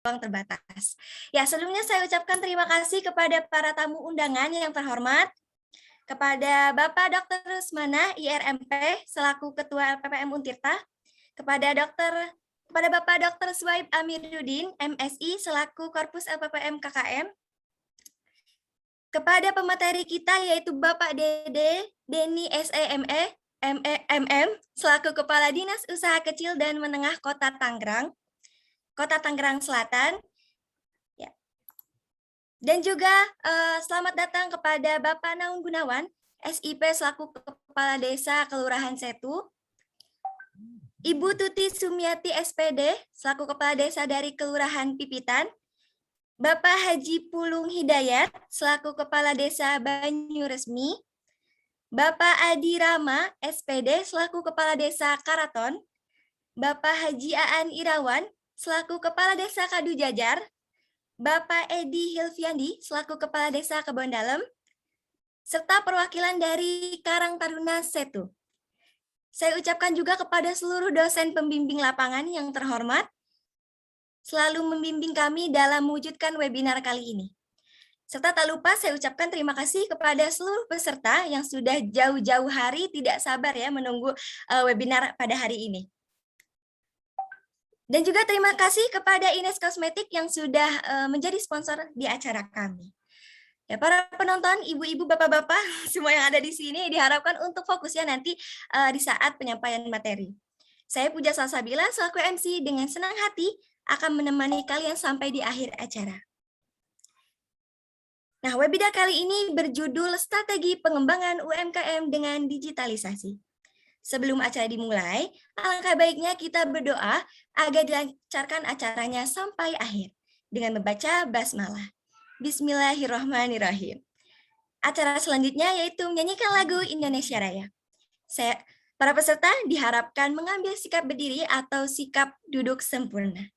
ruang terbatas. Ya, sebelumnya saya ucapkan terima kasih kepada para tamu undangan yang terhormat, kepada Bapak Dr. Rusmana, IRMP, selaku Ketua LPPM Untirta, kepada Bapak Dr. Suhaib Amiruddin, MSI, selaku Korpus LPPM KKM, kepada pemateri kita yaitu Bapak Dede Deni SEME, MM, selaku Kepala Dinas Usaha Kecil dan Menengah Kota Tangerang Selatan. Ya. Dan juga selamat datang kepada Bapak Naung Gunawan, SIP selaku Kepala Desa Kelurahan Setu, Ibu Tuti Sumiati SPD selaku Kepala Desa dari Kelurahan Pipitan, Bapak Haji Pulung Hidayat selaku Kepala Desa Banyu Resmi, Bapak Adi Rama SPD selaku Kepala Desa Karaton, Bapak Haji Aan Irawan selaku Kepala Desa Kadu Jajar, Bapak Edi Hilfiandi selaku Kepala Desa Kebon Dalem, serta perwakilan dari Karang Taruna Setu. Saya ucapkan juga kepada seluruh dosen pembimbing lapangan yang terhormat, selalu membimbing kami dalam mewujudkan webinar kali ini. Serta tak lupa saya ucapkan terima kasih kepada seluruh peserta yang sudah jauh-jauh hari tidak sabar ya menunggu webinar pada hari ini. Dan juga terima kasih kepada Ines Kosmetik yang sudah menjadi sponsor di acara kami. Ya, para penonton, ibu-ibu, bapak-bapak, semua yang ada di sini diharapkan untuk fokusnya nanti di saat penyampaian materi. Saya Puja Salsabila selaku MC dengan senang hati akan menemani kalian sampai di akhir acara. Nah, webinar kali ini berjudul Strategi Pengembangan UMKM dengan Digitalisasi. Sebelum acara dimulai, alangkah baiknya kita berdoa agar dilancarkan acaranya sampai akhir dengan membaca basmalah. Bismillahirrahmanirrahim. Acara selanjutnya yaitu menyanyikan lagu Indonesia Raya. Para peserta diharapkan mengambil sikap berdiri atau sikap duduk sempurna.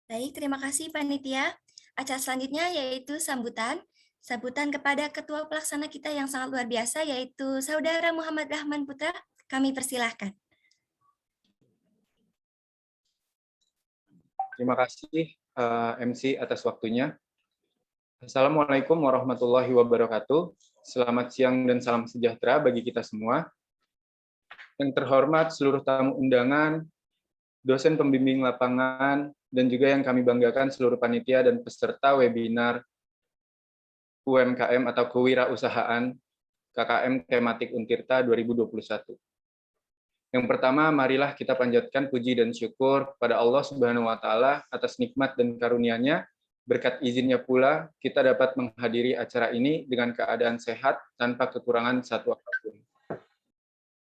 Baik, terima kasih Panitia. Acara selanjutnya yaitu sambutan kepada Ketua Pelaksana kita yang sangat luar biasa, yaitu Saudara Muhammad Rahman Putra. Kami persilahkan. Terima kasih MC atas waktunya. Assalamualaikum warahmatullahi wabarakatuh. Selamat siang dan salam sejahtera bagi kita semua. Yang terhormat seluruh tamu undangan, dosen pembimbing lapangan, dan juga yang kami banggakan seluruh panitia dan peserta webinar UMKM atau Kewirausahaan KKM Tematik Untirta 2021. Yang pertama, marilah kita panjatkan puji dan syukur kepada Allah Subhanahu wa Ta'ala atas nikmat dan karunia-Nya Berkat izinnya pula, kita dapat menghadiri acara ini dengan keadaan sehat tanpa kekurangan satu apapun.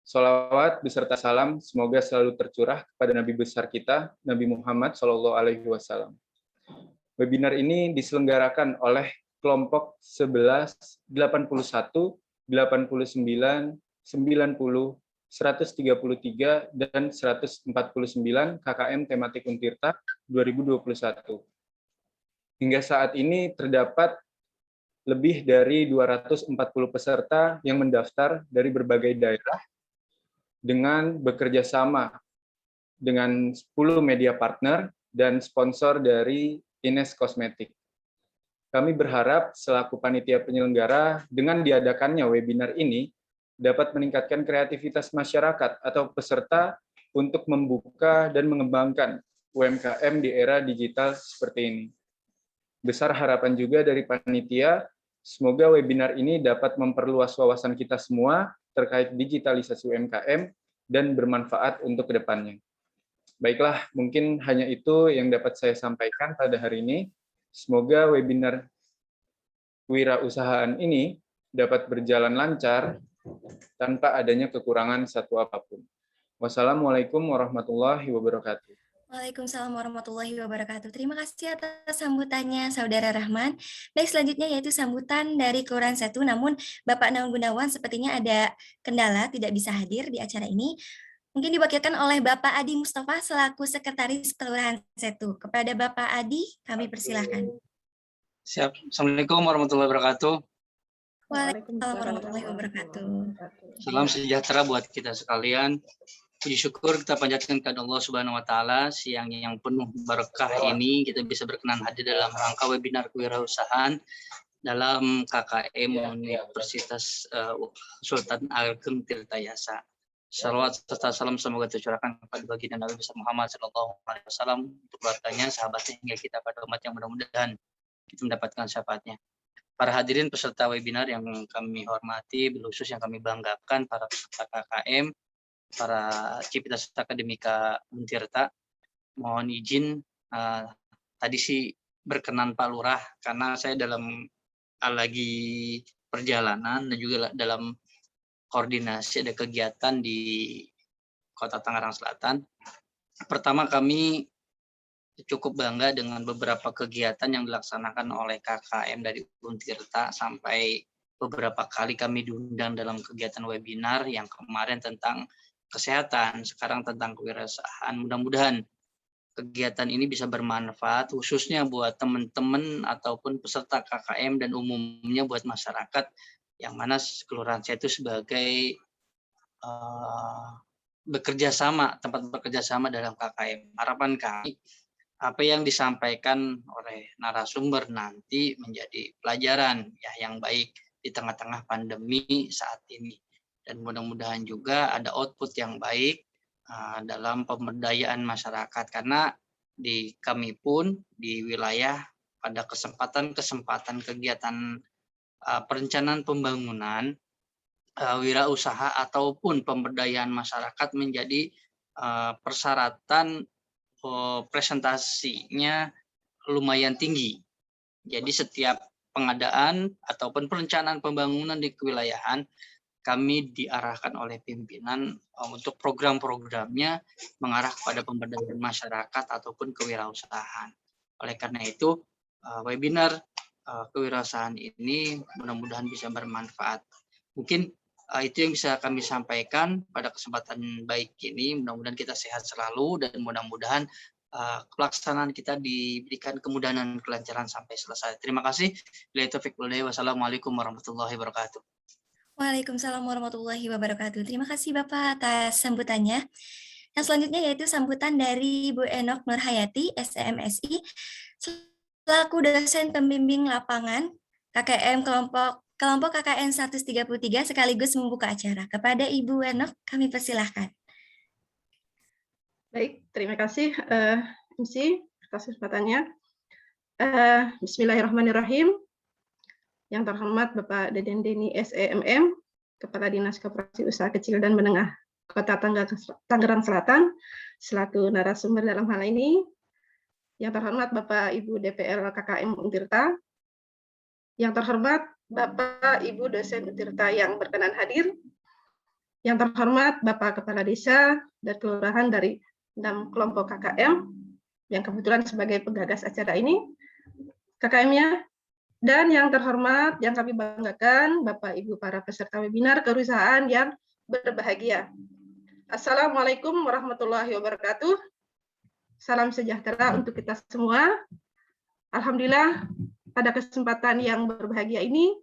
Sholawat beserta salam semoga selalu tercurah kepada Nabi besar kita, Nabi Muhammad SAW. Webinar ini diselenggarakan oleh kelompok 11, 81, 89, 90, 133, dan 149 KKM tematik Untirta 2021. Hingga saat ini terdapat lebih dari 240 peserta yang mendaftar dari berbagai daerah dengan bekerja sama dengan 10 media partner dan sponsor dari Ines Kosmetik. Kami berharap selaku panitia penyelenggara dengan diadakannya webinar ini dapat meningkatkan kreativitas masyarakat atau peserta untuk membuka dan mengembangkan UMKM di era digital seperti ini. Besar harapan juga dari panitia, semoga webinar ini dapat memperluas wawasan kita semua terkait digitalisasi UMKM dan bermanfaat untuk kedepannya. Baiklah, mungkin hanya itu yang dapat saya sampaikan pada hari ini. Semoga webinar kewirausahaan ini dapat berjalan lancar tanpa adanya kekurangan satu apapun. Wassalamualaikum warahmatullahi wabarakatuh. Waalaikumsalam warahmatullahi wabarakatuh. Terima kasih atas sambutannya, Saudara Rahman. Baik, selanjutnya yaitu sambutan dari Kelurahan Setu, namun Bapak Naung Gunawan sepertinya ada kendala, tidak bisa hadir di acara ini. Mungkin diwakilkan oleh Bapak Adi Mustafa selaku Sekretaris Kelurahan Setu. Kepada Bapak Adi, kami persilahkan. Siap. Assalamualaikum warahmatullahi wabarakatuh. Waalaikumsalam warahmatullahi wabarakatuh. Salam sejahtera buat kita sekalian. Puji syukur kita panjatkan kepada Allah Subhanahu wa taala, siang yang penuh berkah ini kita bisa berkenan hadir dalam rangka webinar kewirausahaan dalam KKM Universitas Sultan Ageng Tirtayasa. Salawat serta salam semoga tercurahkan kepada baginda Nabi besar Muhammad SAW untuk keluarganya, sahabatnya hingga kita pada umat yang mudah-mudahan kita mendapatkan syafaatnya. Para hadirin peserta webinar yang kami hormati, khusus yang kami banggakan, para peserta KKM, para Civitas Akademika Untirta, mohon izin tadi sih berkenan Pak Lurah karena saya dalam lagi perjalanan dan juga dalam koordinasi ada kegiatan di Kota Tangerang Selatan. Pertama kami cukup bangga dengan beberapa kegiatan yang dilaksanakan oleh KKM dari Untirta sampai beberapa kali kami diundang dalam kegiatan webinar yang kemarin tentang kesehatan, sekarang tentang kewirausahaan. Mudah-mudahan kegiatan ini bisa bermanfaat khususnya buat teman-teman ataupun peserta KKM dan umumnya buat masyarakat yang mana kelurahan saya itu sebagai bekerja sama, tempat bekerja sama dalam KKM. Harapan kami apa yang disampaikan oleh narasumber nanti menjadi pelajaran ya yang baik di tengah-tengah pandemi saat ini, dan mudah-mudahan juga ada output yang baik dalam pemberdayaan masyarakat, karena di kami pun di wilayah pada kesempatan kegiatan perencanaan pembangunan wirausaha ataupun pemberdayaan masyarakat menjadi persyaratan presentasinya lumayan tinggi. Jadi setiap pengadaan ataupun perencanaan pembangunan di kewilayahan kami diarahkan oleh pimpinan untuk program-programnya mengarah kepada pemberdayaan masyarakat ataupun kewirausahaan. Oleh karena itu webinar kewirausahaan ini mudah-mudahan bisa bermanfaat. Mungkin itu yang bisa kami sampaikan pada kesempatan baik ini. Mudah-mudahan kita sehat selalu dan mudah-mudahan pelaksanaan kita diberikan kemudahan dan kelancaran sampai selesai. Terima kasih. Wassalamualaikum warahmatullahi wabarakatuh. Waalaikumsalam warahmatullahi wabarakatuh. Terima kasih Bapak atas sambutannya. Yang selanjutnya yaitu sambutan dari Bu Enok Nurhayati, SEMSI, selaku dosen pembimbing lapangan KKM kelompok KKN 133 sekaligus membuka acara. Kepada Ibu Enok, kami persilahkan. Baik, terima kasih MC atas kesempatannya. Bismillahirrahmanirrahim. Yang terhormat Bapak Deden Deni SEMM, Kepala Dinas Koperasi Usaha Kecil dan Menengah Kota Tangerang Selatan, selaku narasumber dalam hal ini. Yang terhormat Bapak Ibu DPR KKM Untirta, yang terhormat Bapak Ibu dosen Untirta yang berkenan hadir, yang terhormat Bapak Kepala Desa dan Kelurahan dari 6 kelompok KKM, yang kebetulan sebagai penggagas acara ini, KKM-nya, dan yang terhormat, yang kami banggakan, Bapak Ibu para peserta webinar perusahaan yang berbahagia. Assalamualaikum warahmatullahi wabarakatuh. Salam sejahtera untuk kita semua. Alhamdulillah, pada kesempatan yang berbahagia ini,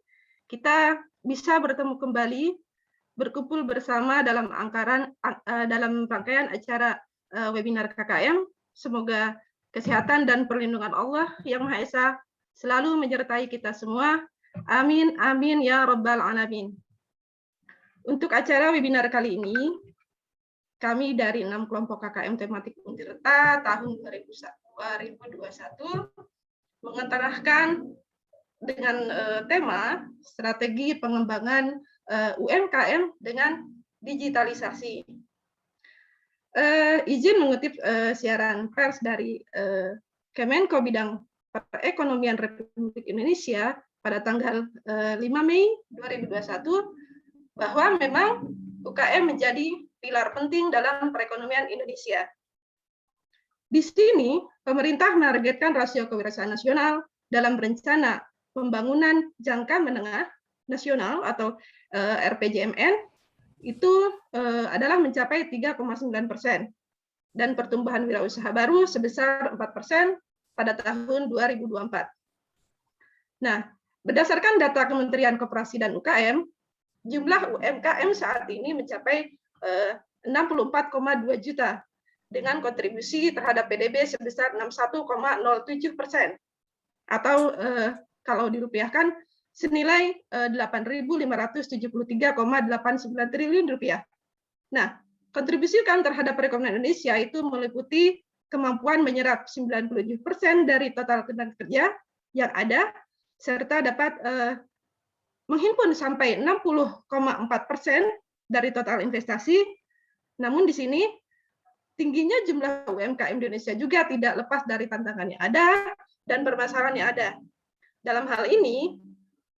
kita bisa bertemu kembali, berkumpul bersama dalam rangkaian acara webinar KKM. Semoga kesehatan dan perlindungan Allah yang Maha Esa selalu menyertai kita semua. Amin, amin, ya Rabbal Alamin. Untuk acara webinar kali ini, kami dari 6 kelompok KKM tematik Untirta tahun 2021 mengutarakan dengan tema strategi pengembangan UMKM dengan digitalisasi. Izin mengutip siaran pers dari Kemenko Bidang Perekonomian Republik Indonesia pada tanggal 5 Mei 2021 bahwa memang UKM menjadi pilar penting dalam perekonomian Indonesia. Di sini, pemerintah menargetkan rasio kewirausahaan nasional dalam rencana pembangunan jangka menengah nasional atau RPJMN itu adalah mencapai 3,9% dan pertumbuhan wirausaha baru sebesar 4% pada tahun 2024. Nah, berdasarkan data Kementerian Koperasi dan UKM, jumlah UMKM saat ini mencapai 64,2 juta dengan kontribusi terhadap PDB sebesar 61,07%, atau kalau dirupiahkan senilai 8.573,89 triliun rupiah. Nah, kontribusi UMKM terhadap perekonomian Indonesia itu meliputi kemampuan menyerap 97% dari total tenaga kerja yang ada, serta dapat menghimpun sampai 60,4% dari total investasi. Namun di sini tingginya jumlah UMKM Indonesia juga tidak lepas dari tantangan yang ada dan permasalahan yang ada. Dalam hal ini,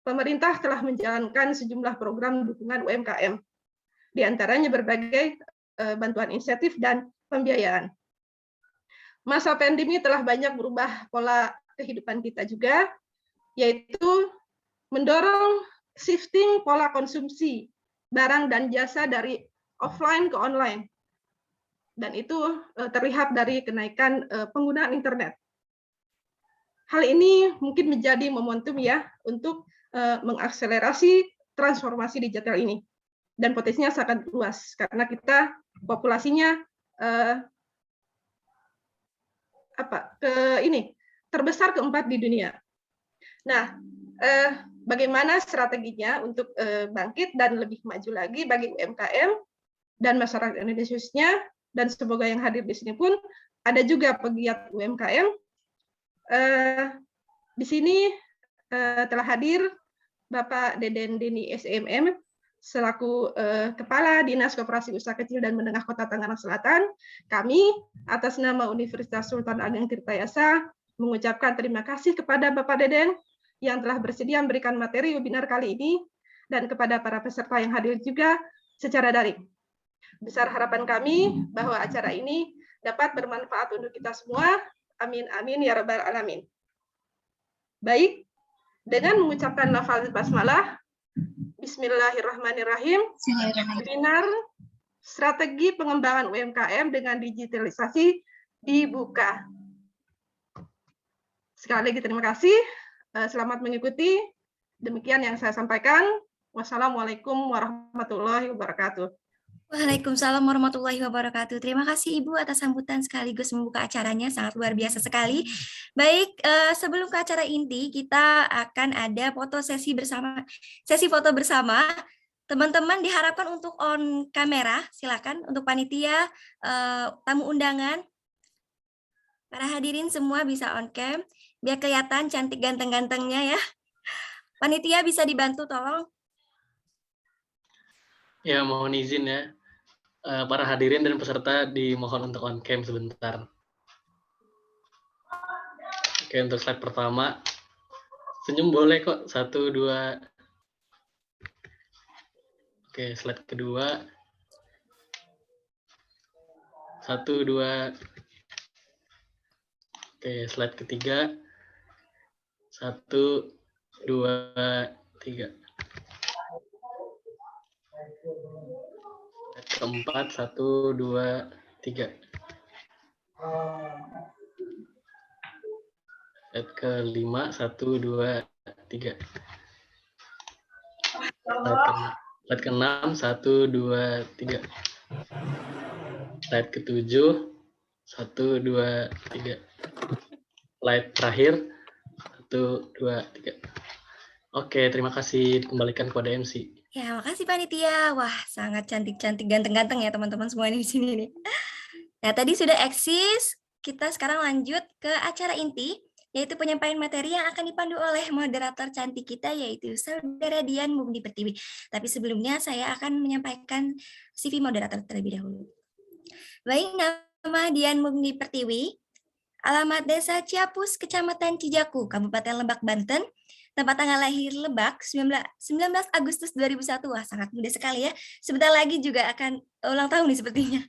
pemerintah telah menjalankan sejumlah program dukungan UMKM, di antaranya berbagai bantuan insentif dan pembiayaan. Masa pandemi telah banyak merubah pola kehidupan kita juga, yaitu mendorong shifting pola konsumsi barang dan jasa dari offline ke online. Dan itu terlihat dari kenaikan penggunaan internet. Hal ini mungkin menjadi momentum ya untuk mengakselerasi transformasi digital ini. Dan potensinya sangat luas karena kita populasinya terbesar keempat di dunia. Nah, bagaimana strateginya untuk bangkit dan lebih maju lagi bagi UMKM dan masyarakat Indonesia khususnya, dan semoga yang hadir di sini pun ada juga pegiat UMKM. Di sini telah hadir Bapak Deden Deni SEMM selaku Kepala Dinas Koperasi Usaha Kecil dan Menengah Kota Tangerang Selatan. Kami atas nama Universitas Sultan Ageng Tirtayasa mengucapkan terima kasih kepada Bapak Deden yang telah bersedia memberikan materi webinar kali ini dan kepada para peserta yang hadir juga secara daring. Besar harapan kami bahwa acara ini dapat bermanfaat untuk kita semua. Amin, amin, ya Rabbal Alamin. Baik, dengan mengucapkan lafaz basmalah, Bismillahirrahmanirrahim, webinar strategi pengembangan UMKM dengan digitalisasi dibuka. Sekali lagi terima kasih, selamat mengikuti. Demikian yang saya sampaikan. Wassalamualaikum warahmatullahi wabarakatuh. Waalaikumsalam warahmatullahi wabarakatuh. Terima kasih Ibu atas sambutan sekaligus membuka acaranya, sangat luar biasa sekali. Baik, sebelum ke acara inti, kita akan ada sesi foto bersama. Teman-teman diharapkan untuk on kamera, silakan untuk panitia, tamu undangan, para hadirin semua bisa on cam, biar kelihatan cantik ganteng-gantengnya ya. Panitia bisa dibantu tolong. Ya, mohon izin ya. Para hadirin dan peserta dimohon untuk on cam sebentar. Oke, untuk slide pertama, senyum boleh kok, 1, 2. Oke, slide kedua, 1, 2. Oke, slide ketiga, 1, 2, 3. Slide keempat, 1, 2, 3. Slide kelima, 1, 2, 3. Slide keenam, 1, 2, 3. Slide ketujuh, 1, 2, 3. Slide terakhir, 1, 2, 3. Oke, terima kasih. Dikembalikan kepada MC. Ya, makasih panitia. Wah, sangat cantik-cantik, ganteng-ganteng ya teman-teman semua di sini nih. Nah, tadi sudah eksis. Kita sekarang lanjut ke acara inti, yaitu penyampaian materi yang akan dipandu oleh moderator cantik kita, yaitu Saudara Dian Mugni Pertiwi. Tapi sebelumnya saya akan menyampaikan CV moderator terlebih dahulu. Baik, nama Dian Mugni Pertiwi, alamat Desa Ciapus, Kecamatan Cijaku, Kabupaten Lebak, Banten. Tempat tanggal lahir Lebak, 19 Agustus 2001. Wah, sangat muda sekali ya. Sebentar lagi juga akan ulang tahun nih sepertinya.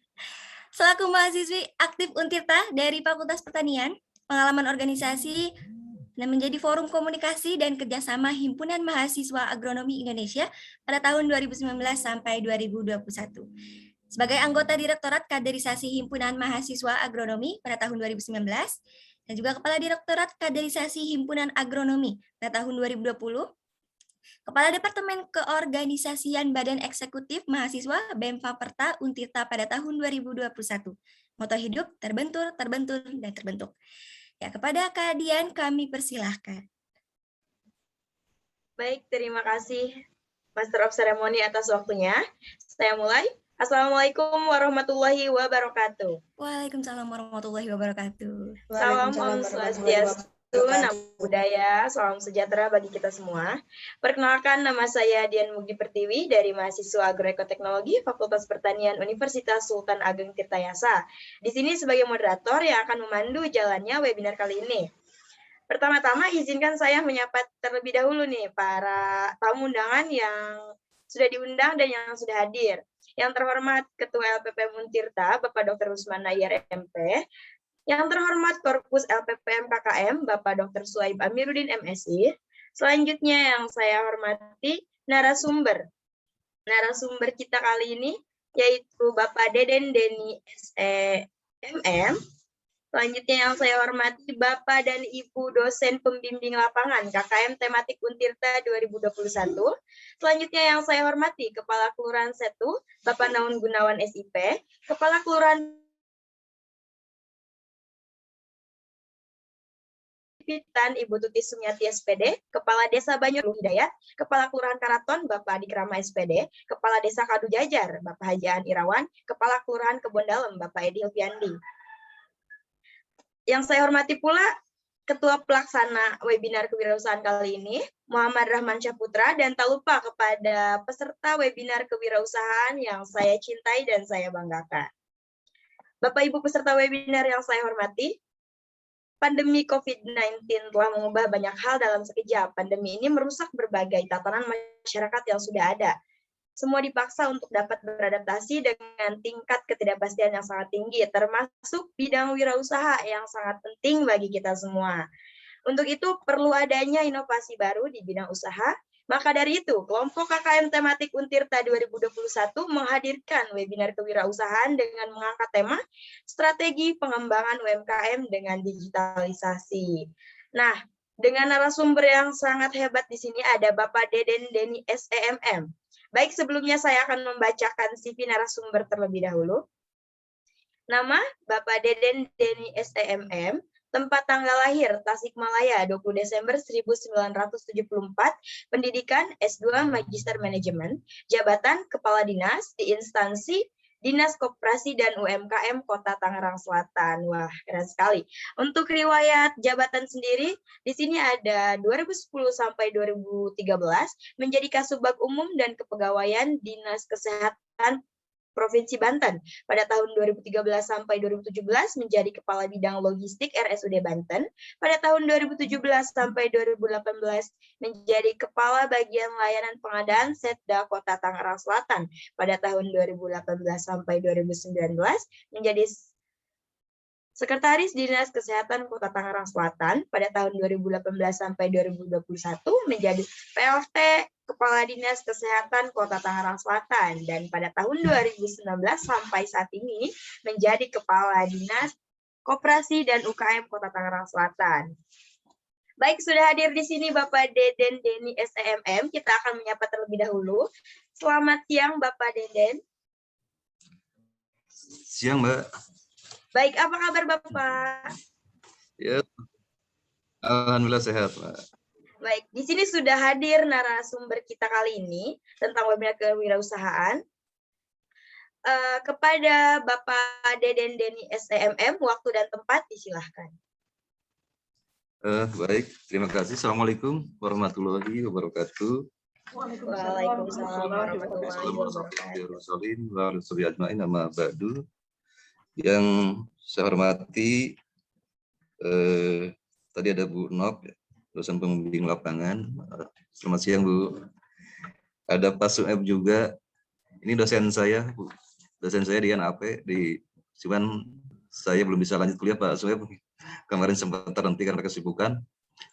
Selaku mahasiswi aktif Untirta dari Fakultas Pertanian, pengalaman organisasi dan menjadi forum komunikasi dan kerjasama Himpunan Mahasiswa Agronomi Indonesia pada tahun 2019 sampai 2021. Sebagai anggota Direktorat Kaderisasi Himpunan Mahasiswa Agronomi pada tahun 2019, dan juga Kepala Direktorat Kaderisasi Himpunan Agronomi pada tahun 2020, Kepala Departemen Keorganisasian Badan Eksekutif Mahasiswa BEM Faperta Untirta pada tahun 2021. Moto hidup, terbentur, terbentur, dan terbentuk. Ya, kepada Kak Dian kami persilahkan. Baik, terima kasih Master of Ceremony atas waktunya. Saya mulai. Assalamualaikum warahmatullahi wabarakatuh. Waalaikumsalam warahmatullahi wabarakatuh. Salam Om Swastiastu, Namo Buddhaya, salam sejahtera bagi kita semua. Perkenalkan, nama saya Dian Mugni Pertiwi dari mahasiswa Agroekoteknologi Fakultas Pertanian Universitas Sultan Ageng Tirtayasa. Di sini sebagai moderator yang akan memandu jalannya webinar kali ini. Pertama-tama izinkan saya menyapa terlebih dahulu nih para tamu undangan yang sudah diundang dan yang sudah hadir. Yang terhormat Ketua LPPM Untirta, Bapak Dr. Usman Nayyar MP. Yang terhormat Korpus LPPM KKM, Bapak Dr. Suhaib Amiruddin MSI. Selanjutnya yang saya hormati narasumber. Narasumber kita kali ini yaitu Bapak Deden Deni SEMM. Selanjutnya yang saya hormati Bapak dan Ibu dosen pembimbing lapangan KKM Tematik Untirta 2021. Selanjutnya yang saya hormati Kepala Kelurahan Setu, Bapak Naun Gunawan SIP, Kepala Kelurahan Pitan Ibu Tuti Sumiati SPD, Kepala Desa Banyur Hidayat, Kepala Kelurahan Karaton Bapak Adikrama SPD, Kepala Desa Kadu Jajar Bapak Haji An Irawan, Kepala Kelurahan Kebon Dalem Bapak Edi Hilfiandi. Yang saya hormati pula Ketua Pelaksana webinar kewirausahaan kali ini, Muhammad Rahman Syahputra, dan tak lupa kepada peserta webinar kewirausahaan yang saya cintai dan saya banggakan. Bapak Ibu peserta webinar yang saya hormati, pandemi COVID-19 telah mengubah banyak hal dalam sekejap. Pandemi ini merusak berbagai tatanan masyarakat yang sudah ada. Semua dipaksa untuk dapat beradaptasi dengan tingkat ketidakpastian yang sangat tinggi, termasuk bidang wirausaha yang sangat penting bagi kita semua. Untuk itu, perlu adanya inovasi baru di bidang usaha. Maka dari itu, kelompok KKM Tematik Untirta 2021 menghadirkan webinar kewirausahaan dengan mengangkat tema Strategi Pengembangan UMKM dengan Digitalisasi. Nah, dengan narasumber yang sangat hebat di sini ada Bapak Deden Deni SEMM. Baik, sebelumnya saya akan membacakan CV narasumber terlebih dahulu. Nama Bapak Deden Deni SEMM, tempat tanggal lahir Tasikmalaya 20 Desember 1974, pendidikan S2 Magister Manajemen, jabatan Kepala Dinas di instansi Dinas Koperasi dan UMKM Kota Tangerang Selatan. Wah, keren sekali. Untuk riwayat jabatan sendiri, di sini ada 2010 sampai 2013 menjadi Kasubag Umum dan Kepegawaian Dinas Kesehatan Provinsi Banten. Pada tahun 2013 sampai 2017 menjadi Kepala Bidang Logistik RSUD Banten. Pada tahun 2017 sampai 2018 menjadi Kepala Bagian Layanan Pengadaan Setda Kota Tangerang Selatan. Pada tahun 2018 sampai 2019 menjadi Sekretaris Dinas Kesehatan Kota Tangerang Selatan. Pada tahun 2018 sampai 2021 menjadi PLT Kepala Dinas Kesehatan Kota Tangerang Selatan, dan pada tahun 2019 sampai saat ini menjadi Kepala Dinas Koperasi dan UKM Kota Tangerang Selatan. Baik, sudah hadir di sini Bapak Deden Deni SEMM. Kita akan menyapa terlebih dahulu. Selamat siang Bapak Deden. Siang, Mbak. Baik, apa kabar Bapak? Ya, alhamdulillah sehat, Mbak. Baik, di sini sudah hadir narasumber kita kali ini tentang webinar kewirausahaan. Kepada Bapak Deden Deni SEMM, waktu dan tempat disilahkan. Baik, terima kasih. Assalamualaikum warahmatullahi wabarakatuh. Waalaikumsalam warahmatullahi wabarakatuh. Nama Badu. Yang saya hormati, tadi ada Bu Nok, dosen pembimbing lapangan. Selamat siang, Bu. Ada Pak Sueb juga. Ini dosen saya, Bu. Dosen saya di NAP, cuman saya belum bisa lanjut kuliah, Pak Sueb. Kemarin sempat terhenti karena kesibukan.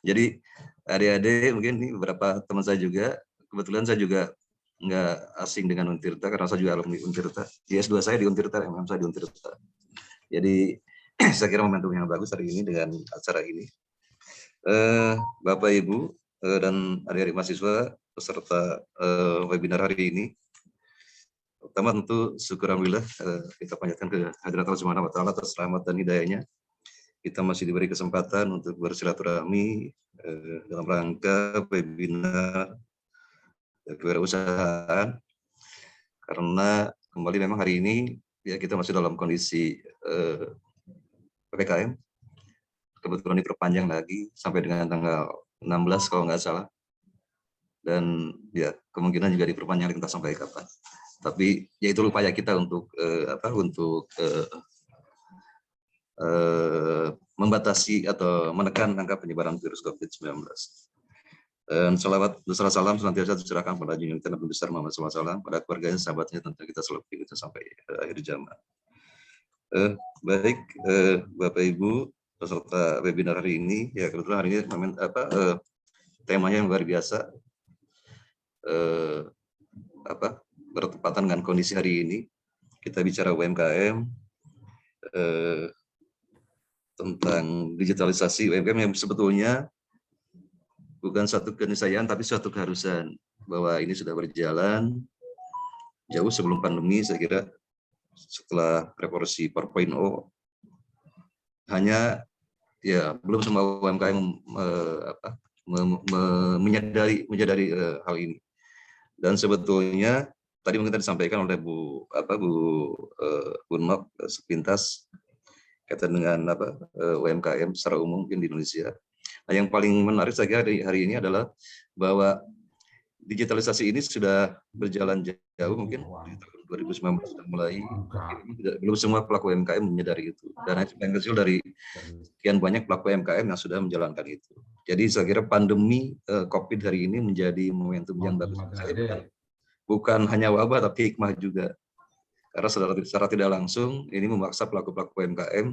Jadi adik-adik, mungkin ini beberapa teman saya juga. Kebetulan saya juga nggak asing dengan Untirta, karena saya juga alumni Untirta. S2 saya di Untirta, MM saya di Untirta. Jadi saya kira momentum yang bagus hari ini dengan acara ini. Bapak, Ibu, dan adik-adik mahasiswa peserta webinar hari ini. Pertama tentu syukur alhamdulillah kita panjatkan ke hadirat Allah Subhanahu wa taala atas rahmat dan hidayahnya. Kita masih diberi kesempatan untuk bersilaturahmi dalam rangka webinar kewirausahaan, karena kembali memang hari ini ya kita masih dalam kondisi PPKM. Kebetulan diperpanjang lagi sampai dengan tanggal 16 kalau nggak salah, dan ya kemungkinan juga diperpanjang entah sampai kapan. Tapi ya itu upaya kita untuk membatasi atau menekan angka penyebaran virus COVID-19. Dan salawat beserta salam senantiasa tercurahkan pada junjungan kita Nabi besar Muhammad SAW, pada keluarganya, sahabatnya, tentu kita selalu kita sampai akhir zaman. Baik, Bapak Ibu peserta webinar hari ini, ya kebetulan hari ini temanya yang luar biasa, bertepatan dengan kondisi hari ini. Kita bicara UMKM, tentang digitalisasi UMKM yang sebetulnya bukan satu keniscayaan tapi suatu keharusan, bahwa ini sudah berjalan jauh sebelum pandemi. Saya kira setelah revolusi 4.0 hanya ya belum semua UMKM menyadari hal ini. Dan sebetulnya tadi mungkin disampaikan oleh Bu Nok sepintas kaitan dengan UMKM secara umum mungkin di Indonesia. Nah, yang paling menarik saya kira hari ini adalah bahwa digitalisasi ini sudah berjalan jauh, mungkin 2019 sudah mulai, belum semua pelaku UMKM menyadari itu, dan yang kecil dari sekian banyak pelaku UMKM yang sudah menjalankan itu. Jadi saya kira pandemi COVID hari ini menjadi momentum yang bagus. Bukan hanya wabah tapi hikmah juga, karena secara tidak langsung ini memaksa pelaku-pelaku UMKM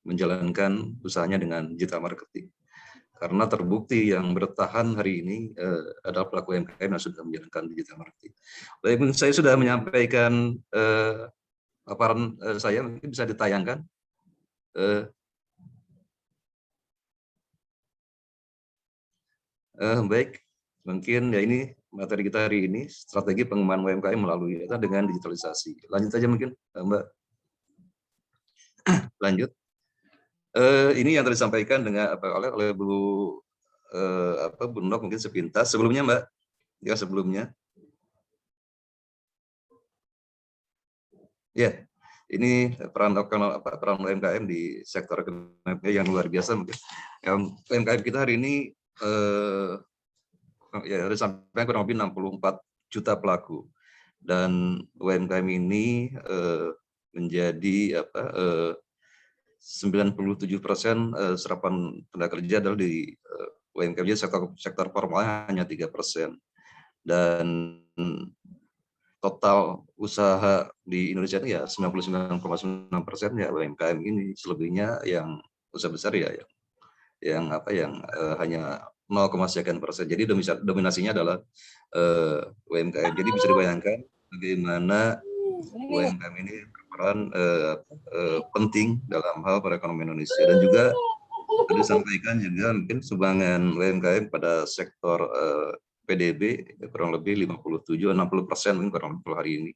menjalankan usahanya dengan digital marketing. Karena terbukti yang bertahan hari ini adalah pelaku UMKM yang sudah menjalankan digital marketing. Baik, saya sudah menyampaikan paparan saya, mungkin bisa ditayangkan. Baik, mungkin ya ini materi kita hari ini, strategi pengembangan UMKM melalui data dengan digitalisasi. Lanjut aja mungkin, Mbak. Lanjut. Ini yang tadi disampaikan dengan oleh Bu Nok mungkin sepintas. Sebelumnya, Mbak, ya sebelumnya. Ya, ini peran UMKM di sektor ekonomi yang luar biasa mungkin. UMKM kita hari ini ya harus sampai kurang lebih 64 juta pelaku. dan UMKM ini menjadi 97% serapan tenaga kerja adalah di UMKM, jadi sektor formal hanya 3%. Dan total usaha di Indonesia itu ya 99,9% ya UMKM ini, selebihnya yang usaha besar ya yang hanya 0,sekian%. Jadi dominasinya adalah UMKM. Jadi bisa dibayangkan bagaimana UMKM ini berperan penting dalam hal perekonomian Indonesia. Dan juga tadi disampaikan juga mungkin sumbangan UMKM pada sektor PDB kurang lebih 60% mungkin kurang lebih hari ini,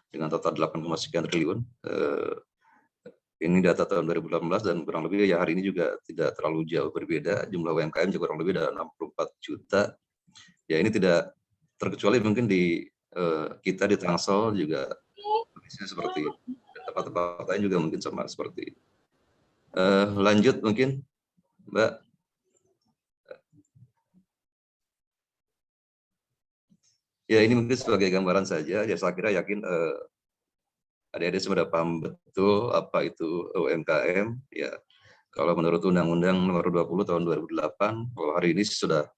dengan total 8, sekian triliun. Ini data tahun 2018 dan kurang lebih ya hari ini juga tidak terlalu jauh berbeda. Jumlah UMKM juga kurang lebih ada 64 juta. Ya ini tidak terkecuali mungkin di kita di Tangsel juga seperti tempat-tempat lain juga mungkin sama seperti itu. Lanjut mungkin Mbak. Ya ini mungkin sebagai gambaran saja. Ya saya kira yakin adik-adik sudah paham betul apa itu UMKM. Ya kalau menurut Undang-Undang Nomor 20 Tahun 2008, kalau hari ini sudah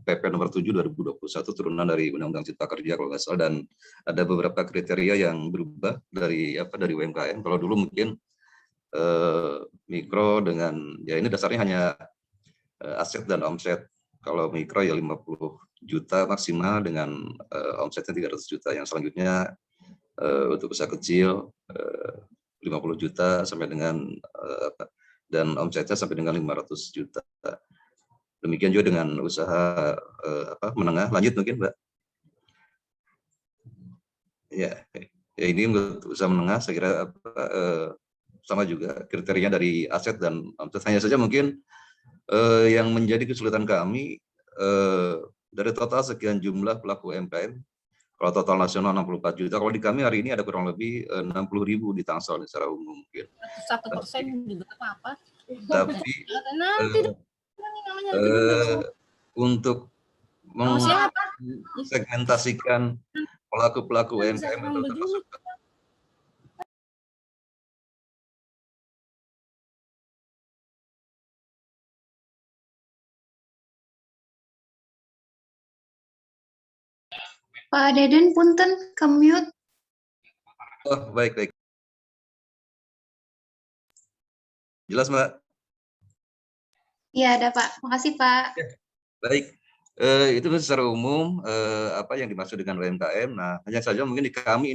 PP Nomor 7 2021 turunan dari Undang-Undang Cipta Kerja kalau nggak salah, dan ada beberapa kriteria yang berubah dari UMKM. Kalau dulu mungkin mikro dengan ya ini dasarnya hanya aset dan omset. Kalau mikro ya 50 juta maksimal dengan omsetnya 300 juta. Yang selanjutnya untuk usaha kecil 50 juta sampai dengan dan omsetnya sampai dengan 500 juta. Demikian juga dengan usaha menengah. Lanjut mungkin Mbak. Ya ini untuk usaha menengah saya kira sama juga kriterianya dari aset dan omset. Hanya saja mungkin yang menjadi kesulitan kami dari total sekian jumlah pelaku UMKM, kalau total nasional 64 juta, kalau di kami hari ini ada kurang lebih 60.000 di Tangsel secara umum mungkin. 1% juga apa-apa. Tapi untuk mensegmentasikan pelaku-pelaku UMKM itu termasuk Pak Deden, punten, ke-mute. Oh, baik. Jelas, Mbak? Iya, ada Pak. Makasih, Pak. Baik. Itu secara umum apa yang dimaksud dengan UMKM. Nah, hanya saja mungkin kami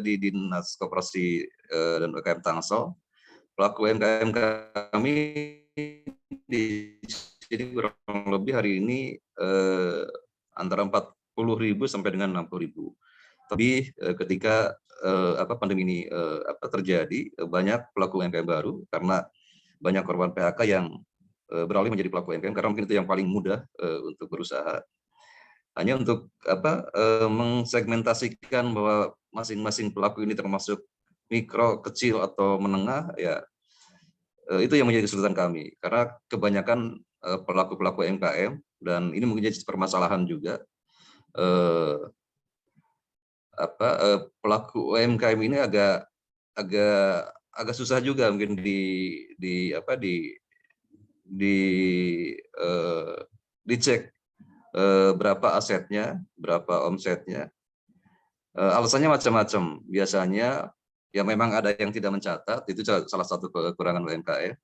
di Dinas Koperasi dan UMKM Tangsel, pelaku UMKM kami di sini kurang lebih hari ini antara 40.000 sampai dengan 60.000. Tapi ketika pandemi ini terjadi, banyak pelaku UMKM baru karena banyak korban PHK yang beralih menjadi pelaku UMKM karena mungkin itu yang paling mudah untuk berusaha. Hanya untuk mengsegmentasikan bahwa masing-masing pelaku ini termasuk mikro, kecil atau menengah, ya itu yang menjadi kesulitan kami karena kebanyakan pelaku-pelaku UMKM, dan ini mungkin jadi permasalahan juga. Pelaku UMKM ini agak susah juga mungkin dicek berapa asetnya, berapa omsetnya. Alasannya macam-macam. Biasanya ya memang ada yang tidak mencatat, itu salah satu kekurangan UMKM.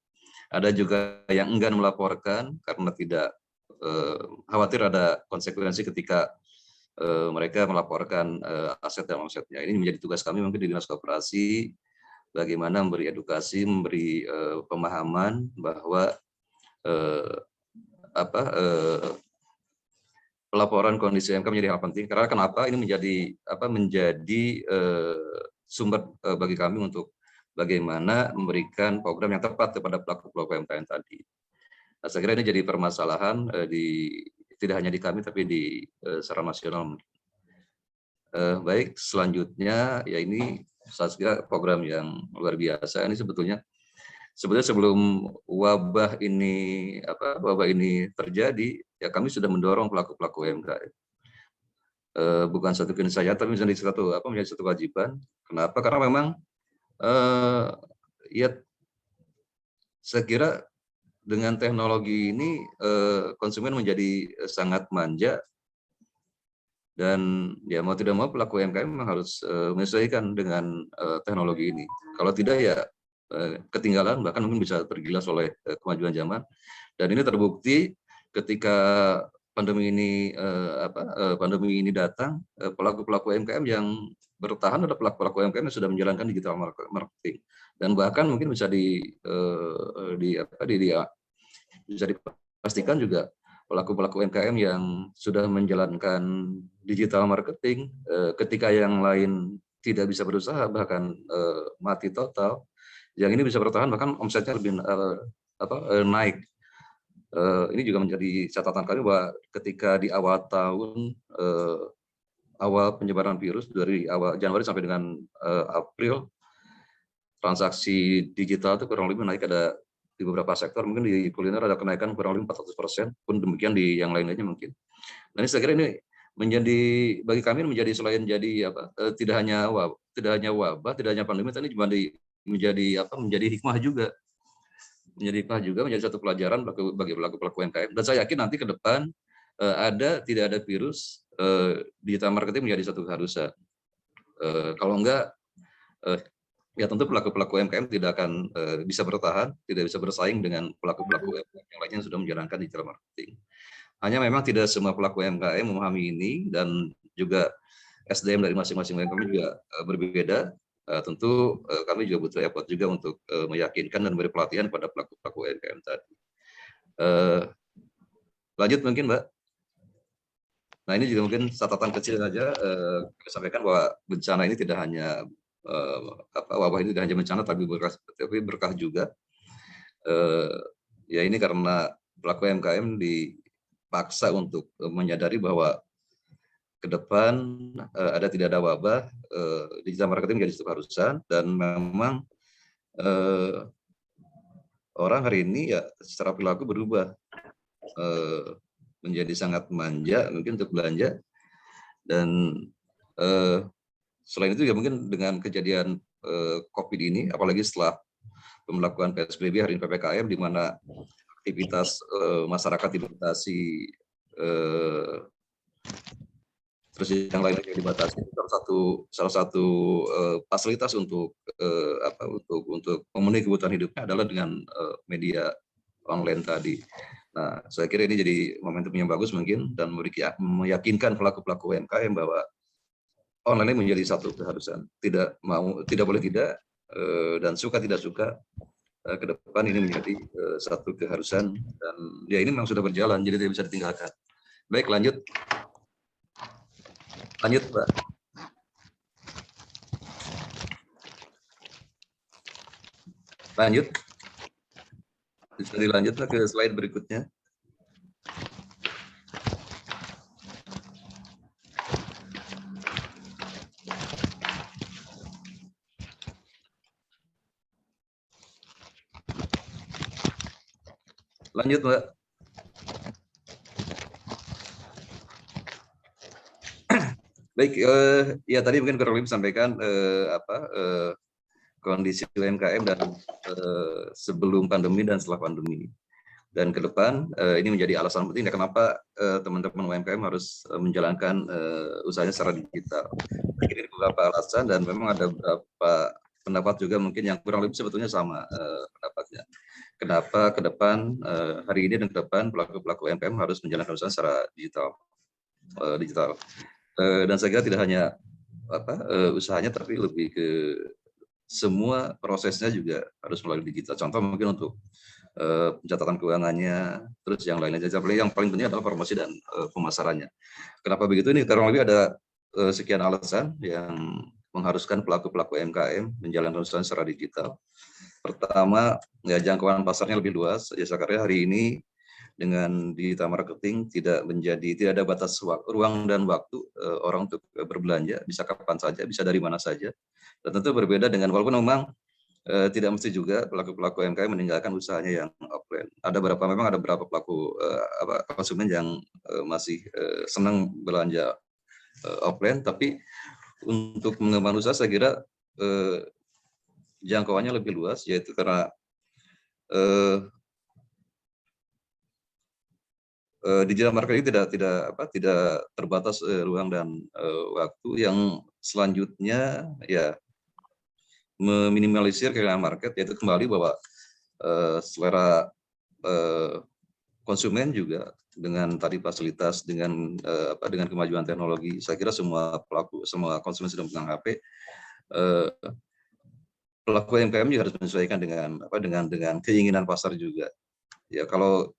Ada juga yang enggan melaporkan karena tidak khawatir ada konsekuensi ketika mereka melaporkan aset dan omsetnya. Ini menjadi tugas kami mungkin di Dinas Koperasi, bagaimana memberi edukasi, memberi pemahaman bahwa pelaporan kondisi UMKM menjadi hal penting. Karena kenapa? Ini menjadi sumber bagi kami untuk bagaimana memberikan program yang tepat kepada pelaku-pelaku UMKM tadi. Nah, saya kira ini jadi permasalahan tidak hanya di kami tapi di secara nasional. Baik, selanjutnya ya ini saya kira program yang luar biasa. Ini sebetulnya sebelum wabah ini terjadi, ya kami sudah mendorong pelaku-pelaku UMKM bukan satu keniscayaan, tapi menjadi satu kewajiban. Kenapa? Karena memang ya saya kira dengan teknologi ini konsumen menjadi sangat manja, dan ya mau tidak mau pelaku UMKM memang harus menyesuaikan dengan teknologi ini. Kalau tidak ya ketinggalan, bahkan mungkin bisa tergilas oleh kemajuan zaman. Dan ini terbukti ketika pandemi ini datang, pelaku-pelaku UMKM yang bertahan adalah pelaku-pelaku UMKM yang sudah menjalankan digital marketing, dan bahkan mungkin bisa bisa dipastikan juga pelaku-pelaku UMKM yang sudah menjalankan digital marketing ketika yang lain tidak bisa berusaha, bahkan mati total, yang ini bisa bertahan, bahkan omsetnya lebih naik. Ini juga menjadi catatan kami bahwa ketika di awal tahun, awal penyebaran virus dari awal Januari sampai dengan April, transaksi digital itu kurang lebih naik, ada di beberapa sektor, mungkin di kuliner ada kenaikan kurang lebih 400%, pun demikian di yang lain-lainnya mungkin. Dan saya kira ini menjadi, bagi kami menjadi selain jadi tidak hanya wabah, tidak hanya pandemi, tapi menjadi hikmah juga. Menjadi satu pelajaran bagi pelaku UMKM. Dan saya yakin nanti ke depan tidak ada virus, digital marketing menjadi satu keharusan. Kalau enggak, ya tentu pelaku-pelaku UMKM tidak akan bisa bertahan, tidak bisa bersaing dengan pelaku-pelaku UMKM yang lainnya yang sudah menjalankan digital marketing. Hanya memang tidak semua pelaku UMKM memahami ini, dan juga SDM dari masing-masing UMKM juga berbeda. Tentu kami juga butuh effort juga untuk meyakinkan dan beri pelatihan pada pelaku-pelaku UMKM tadi. Lanjut mungkin, Mbak. Nah, ini juga mungkin catatan kecil saja, kami sampaikan bahwa bencana ini tidak hanya wabah ini tidak hanya bencana, tapi berkah juga. Ya ini karena pelaku UMKM dipaksa untuk menyadari bahwa ke depan tidak ada wabah, digital marketing menjadi satu keharusan, dan memang orang hari ini ya secara perilaku berubah menjadi sangat manja mungkin untuk belanja, dan selain itu ya mungkin dengan kejadian COVID ini, apalagi setelah pemberlakuan PSBB hari ini PPKM, di mana aktivitas masyarakat dibatasi, terus yang lainnya dibatasi. Salah satu fasilitas untuk memenuhi kebutuhan hidupnya adalah dengan media online tadi. Nah, saya kira ini jadi momentum yang bagus mungkin, dan meyakinkan pelaku-pelaku UMKM bahwa online ini menjadi satu keharusan. Tidak boleh tidak, dan suka tidak suka, ke depan ini menjadi satu keharusan, dan ya ini memang sudah berjalan, jadi tidak bisa ditinggalkan. Baik, lanjut, Mbak. Lanjut. Bisa dilanjut ke slide berikutnya. Lanjut, Mbak. Baik, ya tadi mungkin kurang lebih sampaikan kondisi UMKM dan sebelum pandemi dan setelah pandemi. Dan ke depan ini menjadi alasan penting kenapa teman-teman UMKM harus menjalankan usahanya secara digital. Ini beberapa alasan, dan memang ada beberapa pendapat juga mungkin yang kurang lebih sebetulnya sama pendapatnya. Kenapa ke depan hari ini dan ke depan pelaku-pelaku UMKM harus menjalankan usaha secara digital. Dan saya kira tidak hanya usahanya, tapi lebih ke semua prosesnya juga harus melalui digital. Contoh mungkin untuk pencatatan keuangannya, terus yang lainnya. Yang paling penting adalah promosi dan pemasarannya. Kenapa begitu? Ini kurang lebih ada sekian alasan yang mengharuskan pelaku-pelaku UMKM menjalankan usaha secara digital. Pertama, ya jangkauan pasarnya lebih luas. Jasa Karya hari ini dengan digital marketing tidak ada batas ruang dan waktu orang untuk berbelanja, bisa kapan saja, bisa dari mana saja. Dan tentu berbeda dengan, walaupun memang tidak mesti juga pelaku-pelaku UMKM meninggalkan usahanya yang offline. Memang ada beberapa pelaku konsumen yang masih senang belanja offline, tapi untuk mengembangkan usaha saya kira jangkauannya lebih luas, yaitu karena digital marketing tidak terbatas ruang dan waktu. Yang selanjutnya ya meminimalisir kehilangan market, yaitu kembali bahwa selera konsumen juga dengan tadi fasilitas, dengan dengan kemajuan teknologi, saya kira semua konsumen sudah memegang HP. Pelaku UMKM juga harus menyesuaikan dengan keinginan pasar juga. Ya, kalau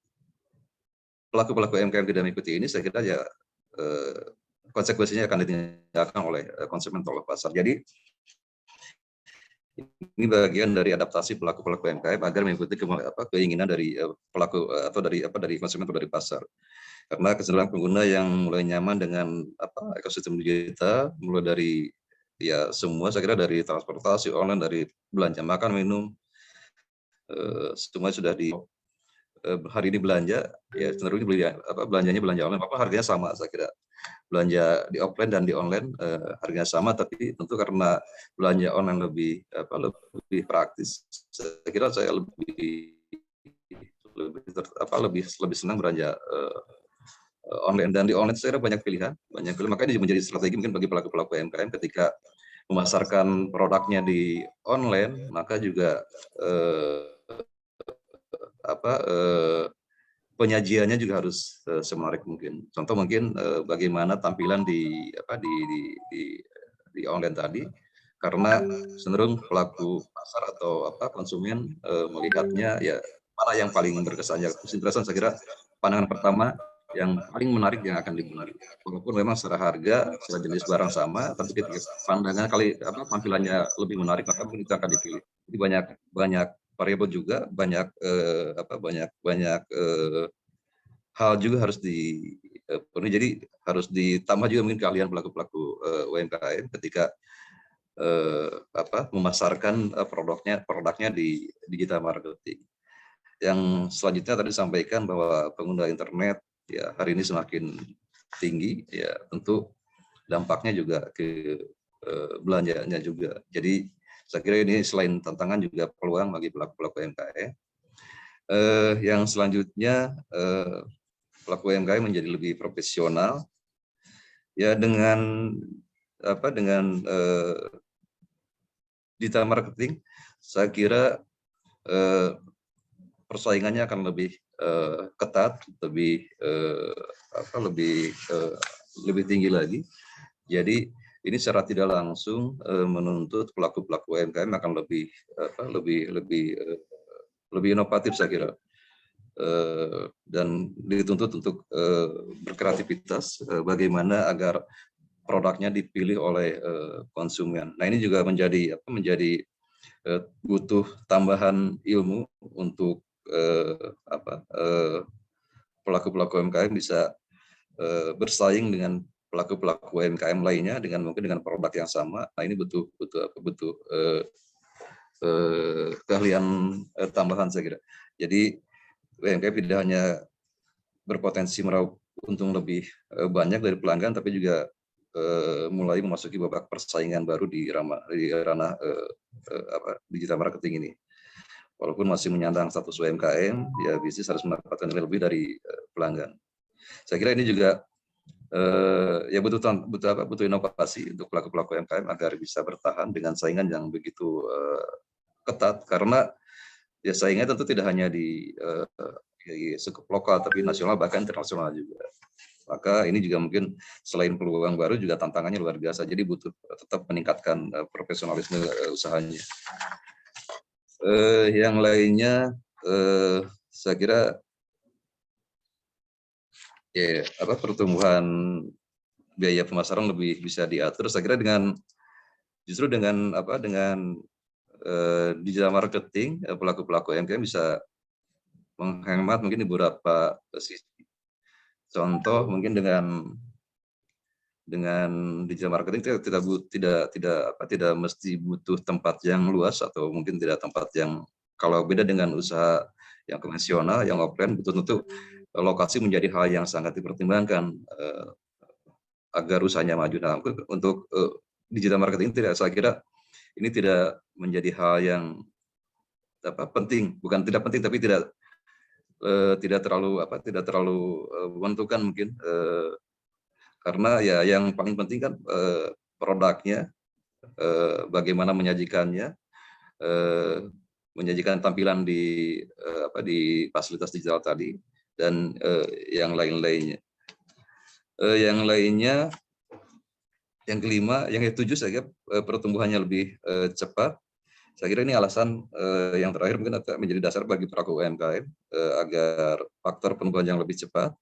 pelaku UMKM tidak mengikuti ini, saya kira ya konsekuensinya akan ditinggalkan oleh konsumen atau oleh pasar. Jadi ini bagian dari adaptasi pelaku UMKM agar mengikuti keinginan dari pelaku atau dari konsumen atau dari pasar. Karena kecenderungan pengguna yang mulai nyaman dengan ekosistem digital, mulai dari ya semua, saya kira dari transportasi online, dari belanja makan minum, semua sudah di hari ini belanja ya cenderung belanjanya belanja online, harganya sama. Saya kira belanja di offline dan di online harganya sama, tapi tentu karena belanja online lebih praktis, saya kira saya lebih senang belanja online. Dan di online saya kira banyak pilihan, makanya menjadi strategi mungkin bagi pelaku UMKM ketika memasarkan produknya di online, maka juga penyajiannya juga harus semenarik mungkin. Contoh mungkin bagaimana tampilan di online tadi, karena cenderung pelaku pasar atau konsumen melihatnya ya mana yang paling berkesan. Ya, saya kira pandangan pertama yang paling menarik yang akan dibeli. Walaupun memang secara harga, secara jenis barang sama, tapi ketika pandangan tampilannya lebih menarik, maka mungkin itu akan dipilih. Jadi banyak variabel juga, banyak hal juga harus dipenuhi. Jadi harus ditambah juga mungkin keahlian pelaku UMKM ketika memasarkan produknya di digital marketing. Yang selanjutnya tadi disampaikan bahwa pengguna internet ya hari ini semakin tinggi, ya tentu dampaknya juga ke belanjanya juga. Jadi saya kira ini selain tantangan juga peluang bagi pelaku UMKM. Yang selanjutnya pelaku UMKM menjadi lebih profesional ya dengan digital marketing. Saya kira persaingannya akan lebih ketat, lebih tinggi lagi. Jadi ini secara tidak langsung menuntut pelaku UMKM akan lebih inovatif, saya kira, dan dituntut untuk berkreativitas bagaimana agar produknya dipilih oleh konsumen. Nah, ini juga menjadi butuh tambahan ilmu untuk pelaku UMKM bisa bersaing dengan pelaku UMKM lainnya dengan produk yang sama. Nah, ini butuh keahlian tambahan, saya kira. Jadi UMKM tidak hanya berpotensi meraup untung lebih banyak dari pelanggan, tapi juga mulai memasuki babak persaingan baru di ranah digital marketing ini. Walaupun masih menyandang status UMKM, ya bisnis harus mendapatkan nilai lebih dari pelanggan. Saya kira ini juga ya butuh inovasi untuk pelaku UMKM agar bisa bertahan dengan saingan yang begitu ketat, karena ya saingnya tentu tidak hanya di skup lokal, tapi nasional bahkan internasional juga. Maka ini juga mungkin selain peluang baru juga tantangannya luar biasa. Jadi butuh tetap meningkatkan profesionalisme usahanya. Yang lainnya saya kira ya pertumbuhan biaya pemasaran lebih bisa diatur. Saya kira dengan digital marketing, pelaku UMKM bisa menghemat mungkin di beberapa sisi. Contoh mungkin dengan digital marketing tidak mesti butuh tempat yang luas, atau mungkin tidak tempat yang, kalau beda dengan usaha yang konvensional yang offline, tentu lokasi menjadi hal yang sangat dipertimbangkan. agar usahanya maju. Nah, untuk digital marketing saya kira ini tidak menjadi hal yang penting, bukan tidak penting tapi tidak terlalu menentukan mungkin, karena ya yang paling penting kan produknya, bagaimana menyajikannya, menyajikan tampilan di fasilitas digital tadi, dan yang lain-lainnya. Yang kelima, yang ketujuh saya kira pertumbuhannya lebih cepat. Saya kira ini alasan yang terakhir mungkin akan menjadi dasar bagi pelaku UMKM agar faktor pertumbuhan yang lebih cepat.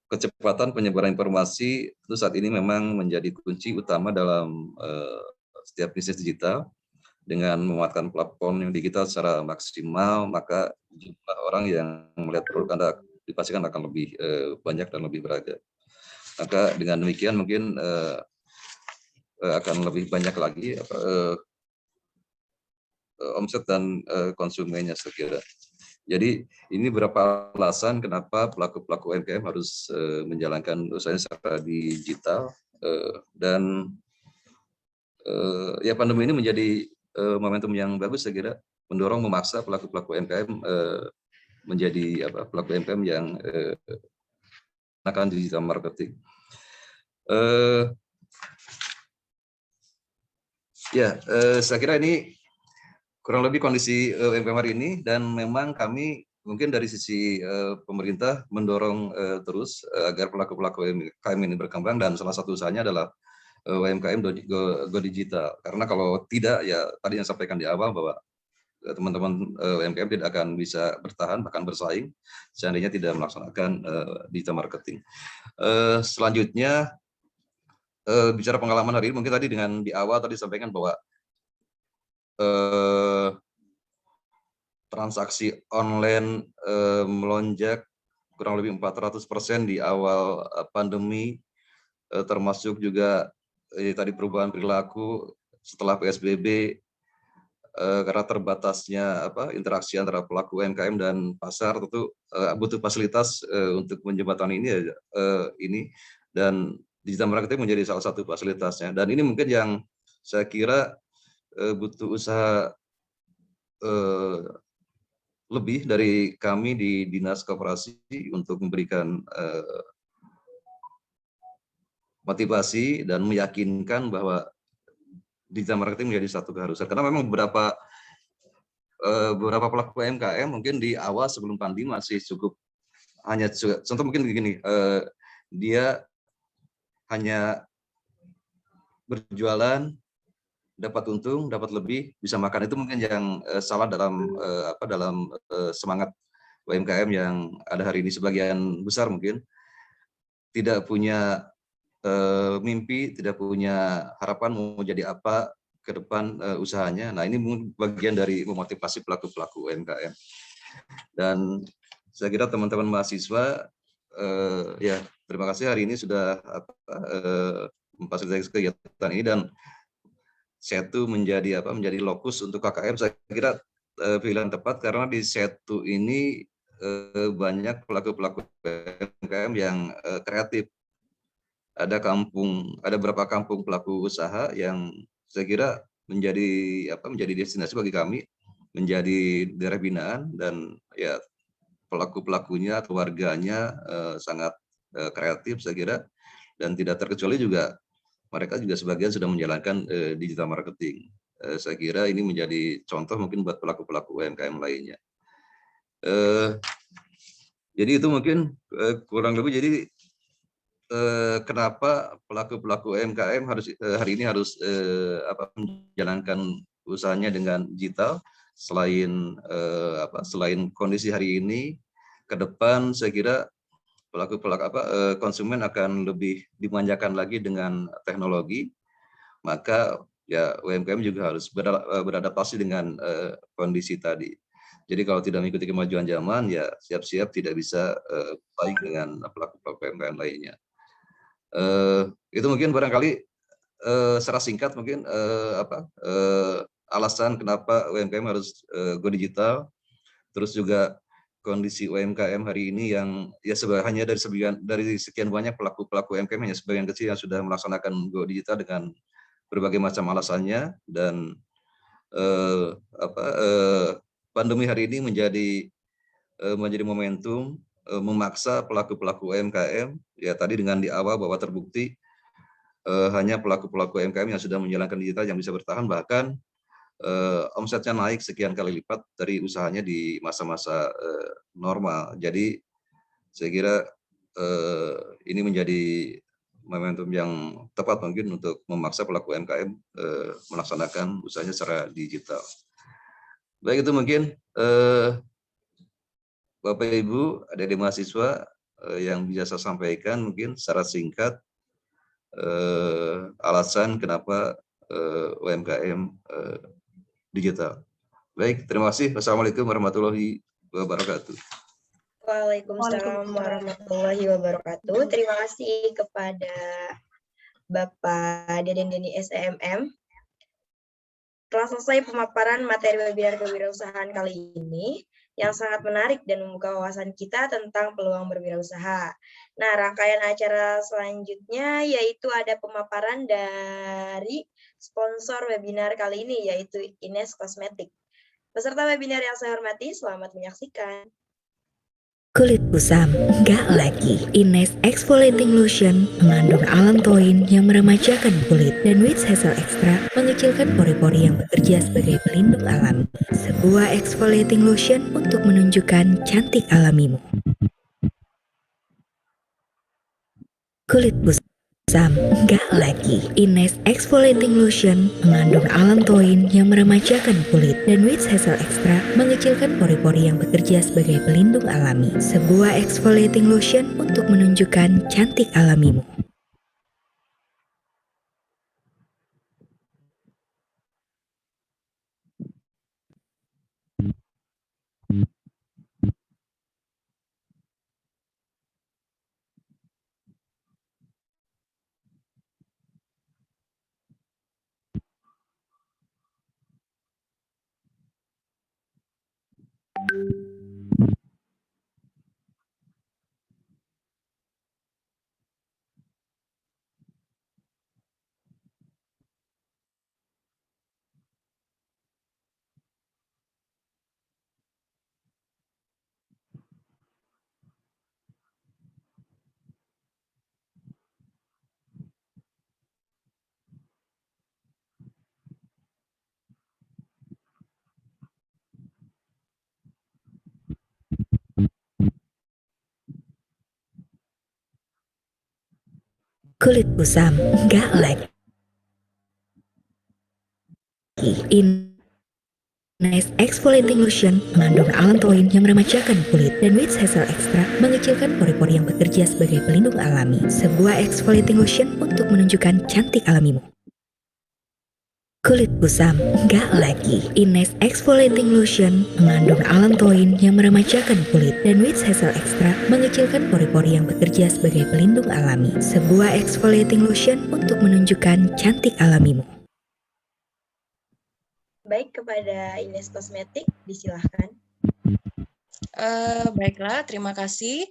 Kecepatan penyebaran informasi itu saat ini memang menjadi kunci utama dalam setiap bisnis digital. Dengan memanfaatkan platform yang digital secara maksimal, maka jumlah orang yang melihat produk Anda dipastikan akan lebih banyak dan lebih beragam. Maka dengan demikian mungkin akan lebih banyak lagi omset dan konsumennya saya kira. Jadi ini beberapa alasan kenapa pelaku-pelaku UMKM harus menjalankan usahanya secara digital, dan ya pandemi ini menjadi momentum yang bagus saya kira, mendorong memaksa pelaku-pelaku UMKM menjadi pelaku UMKM yang menggunakan digital marketing. Saya kira ini kurang lebih kondisi UMKM hari ini, dan memang kami mungkin dari sisi pemerintah mendorong terus agar pelaku-pelaku UMKM ini berkembang, dan salah satu usahanya adalah UMKM Go Digital. Karena kalau tidak, ya tadi yang sampaikan di awal bahwa teman-teman UMKM tidak akan bisa bertahan bahkan bersaing seandainya tidak melaksanakan digital marketing. Selanjutnya bicara pengalaman hari ini, mungkin tadi dengan di awal tadi sampaikan bahwa transaksi online melonjak kurang lebih 400% di awal pandemi, termasuk juga tadi perubahan perilaku setelah PSBB, karena terbatasnya interaksi antara pelaku UMKM dan pasar, tentu butuh fasilitas untuk menjembatani ini, dan digital marketing menjadi salah satu fasilitasnya. Dan ini mungkin yang saya kira butuh usaha lebih dari kami di Dinas Koperasi untuk memberikan motivasi dan meyakinkan bahwa digital marketing menjadi satu keharusan. Karena memang beberapa pelaku UMKM mungkin di awal sebelum pandemi masih cukup, hanya contoh mungkin begini, dia hanya berjualan, dapat untung, dapat lebih, bisa makan. Itu mungkin yang salah dalam semangat UMKM yang ada hari ini. Sebagian besar mungkin tidak punya mimpi, tidak punya harapan mau jadi apa ke depan usahanya. Nah, ini bagian dari memotivasi pelaku-pelaku UMKM. Dan saya kira teman-teman mahasiswa, ya terima kasih hari ini sudah memfasilitasi kegiatan ini, dan Setu menjadi lokus untuk KKM. Saya kira pilihan tepat karena di Setu ini banyak pelaku-pelaku UMKM yang kreatif. Ada beberapa kampung pelaku usaha yang saya kira menjadi destinasi bagi kami, menjadi daerah binaan, dan ya pelaku-pelakunya atau warganya sangat kreatif saya kira, dan tidak terkecuali juga mereka juga sebagian sudah menjalankan digital marketing. Saya kira ini menjadi contoh mungkin buat pelaku-pelaku UMKM lainnya. Jadi itu mungkin kurang lebih, jadi kenapa pelaku-pelaku UMKM hari ini harus menjalankan usahanya dengan digital, selain kondisi hari ini, ke depan saya kira konsumen akan lebih dimanjakan lagi dengan teknologi, maka ya UMKM juga harus beradaptasi dengan kondisi tadi. Jadi kalau tidak mengikuti kemajuan zaman, ya siap-siap tidak bisa baik dengan pelaku-pelaku UMKM lainnya. Itu mungkin barangkali secara singkat mungkin alasan kenapa UMKM harus go digital, terus juga kondisi UMKM hari ini yang ya hanya dari sekian banyak pelaku UMKM hanya sebagian kecil yang sudah melaksanakan go digital dengan berbagai macam alasannya, dan pandemi hari ini menjadi momentum memaksa pelaku-pelaku UMKM ya tadi dengan di awal bahwa terbukti hanya pelaku-pelaku UMKM yang sudah menjalankan digital yang bisa bertahan, bahkan omsetnya naik sekian kali lipat dari usahanya di masa-masa normal. Jadi saya kira ini menjadi momentum yang tepat mungkin untuk memaksa pelaku UMKM melaksanakan usahanya secara digital. Baik, itu mungkin Bapak Ibu, adik-adik mahasiswa yang bisa saya sampaikan mungkin secara singkat alasan kenapa UMKM digital. Baik, terima kasih. Wassalamualaikum warahmatullahi wabarakatuh. Waalaikumsalam warahmatullahi wabarakatuh. Terima kasih kepada Bapak Deden Deni SEMM. Telah selesai pemaparan materi webinar kewirausahaan kali ini yang sangat menarik dan membuka wawasan kita tentang peluang berwirausaha. Nah, rangkaian acara selanjutnya yaitu ada pemaparan dari sponsor webinar kali ini, yaitu Ines Kosmetik. Peserta webinar yang saya hormati, selamat menyaksikan. Kulit kusam, nggak lagi. Ines Exfoliating Lotion mengandung allantoin yang meremajakan kulit, dan Witch Hazel Extra mengecilkan pori-pori yang bekerja sebagai pelindung alami. Sebuah exfoliating lotion untuk menunjukkan cantik alamimu. Kulit kusam, nggak lagi. Ines Exfoliating Lotion mengandung allantoin yang meremajakan kulit, dan Witch Hazel Extra mengecilkan pori-pori yang bekerja sebagai pelindung alami. Sebuah exfoliating lotion untuk menunjukkan cantik alamimu. Kulit kusam, nggak lagi. Ines Exfoliating Lotion mengandung allantoin yang meremajakan kulit, dan Witch Hazel Extra mengecilkan pori-pori yang bekerja sebagai pelindung alami. Sebuah exfoliating lotion untuk menunjukkan cantik alamimu. Kulit kusam, nggak lagi. Ines Exfoliating Lotion mengandung allantoin yang meremajakan kulit, dan Witch Hazel Extra mengecilkan pori-pori yang bekerja sebagai pelindung alami. Sebuah exfoliating lotion untuk menunjukkan cantik alamimu. Baik, kepada Ines Kosmetik, disilahkan. Baiklah, terima kasih.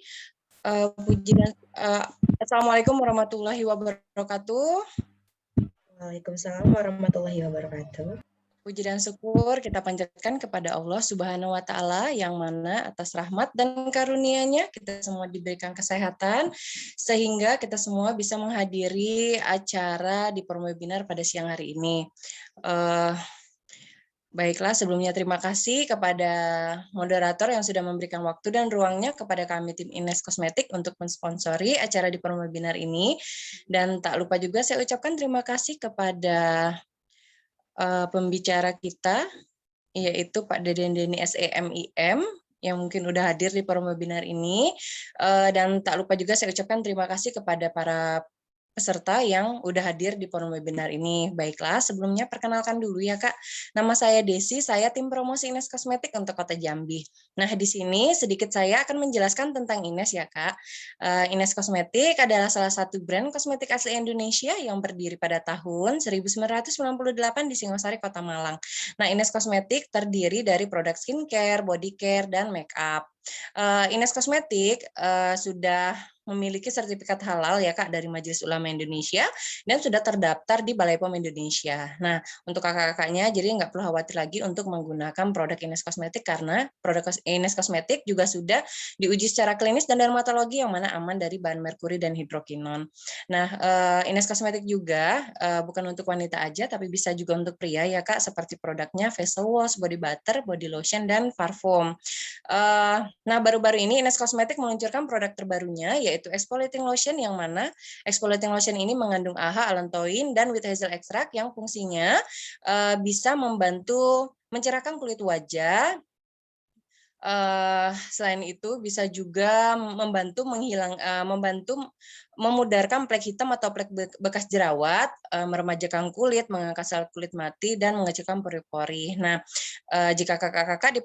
Assalamualaikum warahmatullahi wabarakatuh. Waalaikumsalam warahmatullahi wabarakatuh. Puji dan syukur kita panjatkan kepada Allah Subhanahu wa Ta'ala, yang mana atas rahmat dan karunia-Nya kita semua diberikan kesehatan sehingga kita semua bisa menghadiri acara di forum webinar pada siang hari ini. Baiklah, sebelumnya terima kasih kepada moderator yang sudah memberikan waktu dan ruangnya kepada kami tim Ines Kosmetik untuk mensponsori acara di forum webinar ini. Dan tak lupa juga saya ucapkan terima kasih kepada pembicara kita, yaitu Pak Deden Deni SEMIM, yang mungkin udah hadir di forum webinar ini. Dan tak lupa juga saya ucapkan terima kasih kepada para peserta yang udah hadir di forum webinar ini. Baiklah, sebelumnya perkenalkan dulu ya Kak. Nama saya Desi, saya tim promosi Ines Kosmetik untuk Kota Jambi. Nah, di sini sedikit saya akan menjelaskan tentang Ines ya Kak. Ines Kosmetik adalah salah satu brand kosmetik asli Indonesia yang berdiri pada tahun 1998 di Singosari, Kota Malang. Nah, Ines Kosmetik terdiri dari produk skincare, body care, dan make up. Ines Kosmetik sudah memiliki sertifikat halal ya Kak dari Majelis Ulama Indonesia dan sudah terdaftar di Balai POM Indonesia. Nah, untuk kakak-kakaknya jadi nggak perlu khawatir lagi untuk menggunakan produk Ines Kosmetik karena produk Ines Kosmetik juga sudah diuji secara klinis dan dermatologi yang mana aman dari bahan merkuri dan hidrokinon. Nah, Ines Kosmetik juga bukan untuk wanita aja tapi bisa juga untuk pria ya Kak, seperti produknya facial wash, body butter, body lotion, dan parfum. Nah, baru-baru ini Ines Kosmetik meluncurkan produk terbarunya yaitu exfoliating lotion, yang mana exfoliating lotion ini mengandung AHA, allantoin, dan wheat hazel extract yang fungsinya bisa membantu mencerahkan kulit wajah. Selain itu bisa juga membantu memudarkan plek hitam atau plek bekas jerawat, meremajakan kulit, mengangkat sel kulit mati, dan mengecilkan pori-pori. Nah, jika kakak-kakak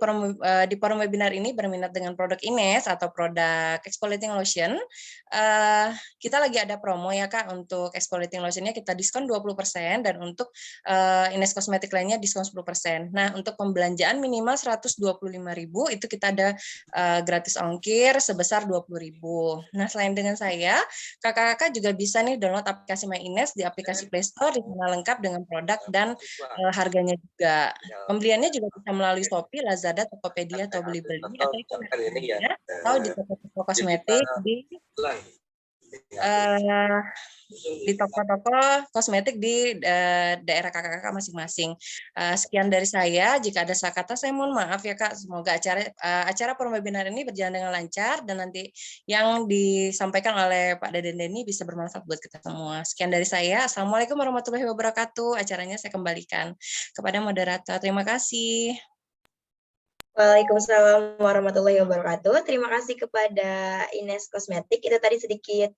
di forum webinar ini berminat dengan produk Ines atau produk exfoliating lotion, kita lagi ada promo ya Kak, untuk exfoliating lotionnya kita diskon 20% dan untuk Ines Kosmetik lainnya diskon 10%. Nah, untuk pembelanjaan minimal 125.000 itu kita ada gratis ongkir sebesar 20.000. Nah, selain dengan saya, kakak-kakak juga bisa nih download aplikasi My Ines di aplikasi Play Store, di sana lengkap dengan produk dan harganya juga. Pembeliannya juga bisa melalui Shopee, Lazada, Tokopedia, atau Blibli, atau di toko-toko kosmetik di toko-toko kosmetik di daerah kakak-kakak masing-masing. Sekian dari saya. Jika ada salah kata saya mohon maaf ya Kak. Semoga acara forum webinar ini berjalan dengan lancar dan nanti yang disampaikan oleh Pak Deden Denny bisa bermanfaat buat kita semua. Sekian dari saya. Assalamualaikum warahmatullahi wabarakatuh. Acaranya saya kembalikan kepada moderator. Terima kasih. Waalaikumsalam warahmatullahi wabarakatuh. Terima kasih kepada Ines Kosmetik. Itu tadi sedikit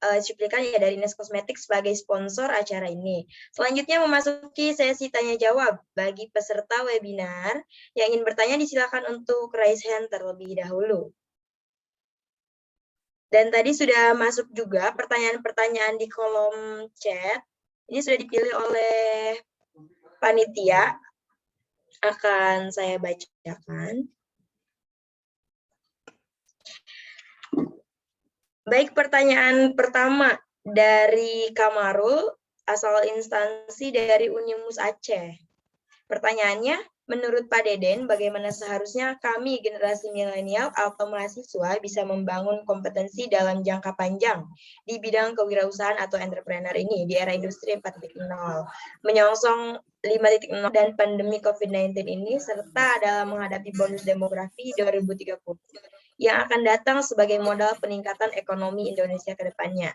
cuplikan ya dari Ines Kosmetik sebagai sponsor acara ini. Selanjutnya memasuki sesi tanya jawab bagi peserta webinar yang ingin bertanya disilakan untuk raise hand terlebih dahulu. Dan tadi sudah masuk juga pertanyaan-pertanyaan di kolom chat. Ini sudah dipilih oleh panitia. Akan saya bacakan. Baik, pertanyaan pertama dari Kamarul, asal instansi dari Unimus Aceh. Pertanyaannya, menurut Pak Deden, bagaimana seharusnya kami generasi milenial atau mahasiswa bisa membangun kompetensi dalam jangka panjang di bidang kewirausahaan atau entrepreneur ini di era industri 4.0, menyongsong 5.0 dan pandemi COVID-19 ini, serta dalam menghadapi bonus demografi 2030 yang akan datang sebagai modal peningkatan ekonomi Indonesia ke depannya.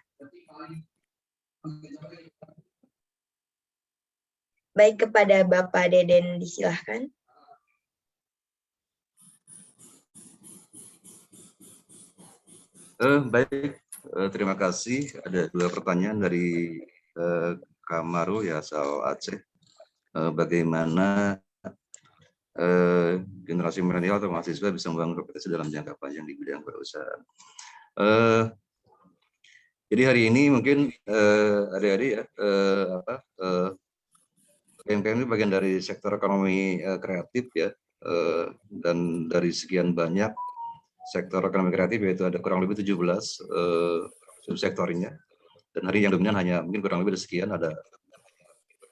Baik, kepada Bapak Deden disilahkan. Baik, terima kasih. Ada dua pertanyaan dari Kamaru ya, asal Aceh. Bagaimana generasi milenial atau mahasiswa bisa membangun kompetensi dalam jangka panjang di bidang perusahaan. Jadi hari ini mungkin adik-adik ya, UMKM ini bagian dari sektor ekonomi kreatif ya, dan dari sekian banyak sektor ekonomi kreatif yaitu ada kurang lebih 17 subsektornya, dan hari yang dominan hanya mungkin kurang lebih ada sekian, ada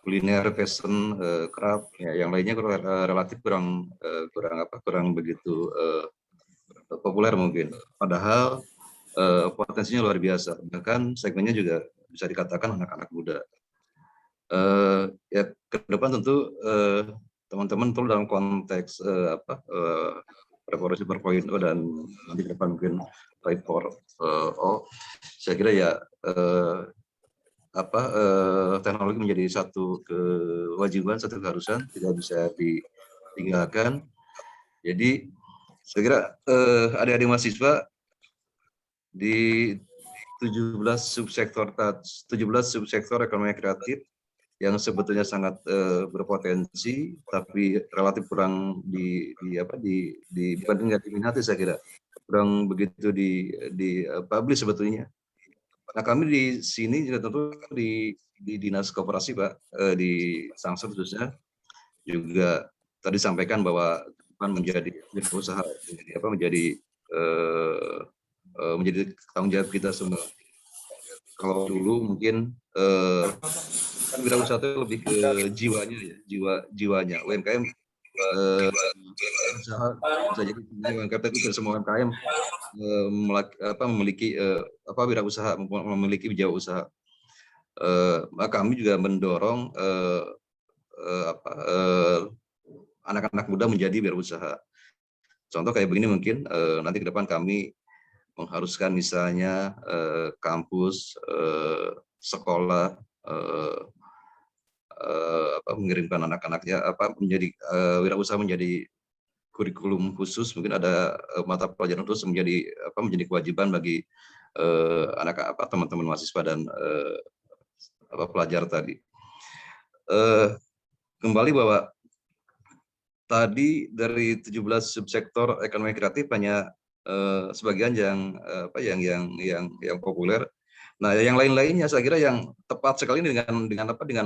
kuliner, fashion, craft, ya, yang lainnya relatif kurang begitu populer mungkin. Padahal potensinya luar biasa. Bahkan segmennya juga bisa dikatakan anak-anak muda. Ya ke depan tentu teman-teman perlu dalam konteks Revolusi 4.0 dan nanti ke depan mungkin 5.0. Saya kira ya teknologi menjadi satu kewajiban, satu keharusan, tidak bisa ditinggalkan. Jadi saya kira adik-adik mahasiswa subsektor ekonomi kreatif yang sebetulnya sangat berpotensi, tapi relatif kurang bukan nggak diminati, saya kira kurang begitu di publish sebetulnya. Nah, kami di sini juga tentu di Dinas Koperasi, Pak, di Tangsel khususnya juga tadi sampaikan bahwa menjadi usaha menjadi tanggung jawab kita semua. Kalau dulu mungkin kan wirausaha itu lebih ke jiwanya ya, jiwanya UMKM usaha bisa jadi UMKM itu semua UMKM memiliki wirausaha, memiliki jiwa usaha. Maka kami juga mendorong anak-anak muda menjadi wirausaha. Contoh kayak begini mungkin nanti ke depan kami mengharuskan misalnya kampus, sekolah mengirimkan anak-anaknya menjadi wirausaha menjadi kurikulum khusus, mungkin ada mata pelajaran khusus menjadi kewajiban bagi teman-teman mahasiswa dan pelajar tadi. Kembali bahwa tadi dari 17 subsektor ekonomi kreatif hanya sebagian yang populer. Nah, yang lain-lainnya saya kira yang tepat sekali dengan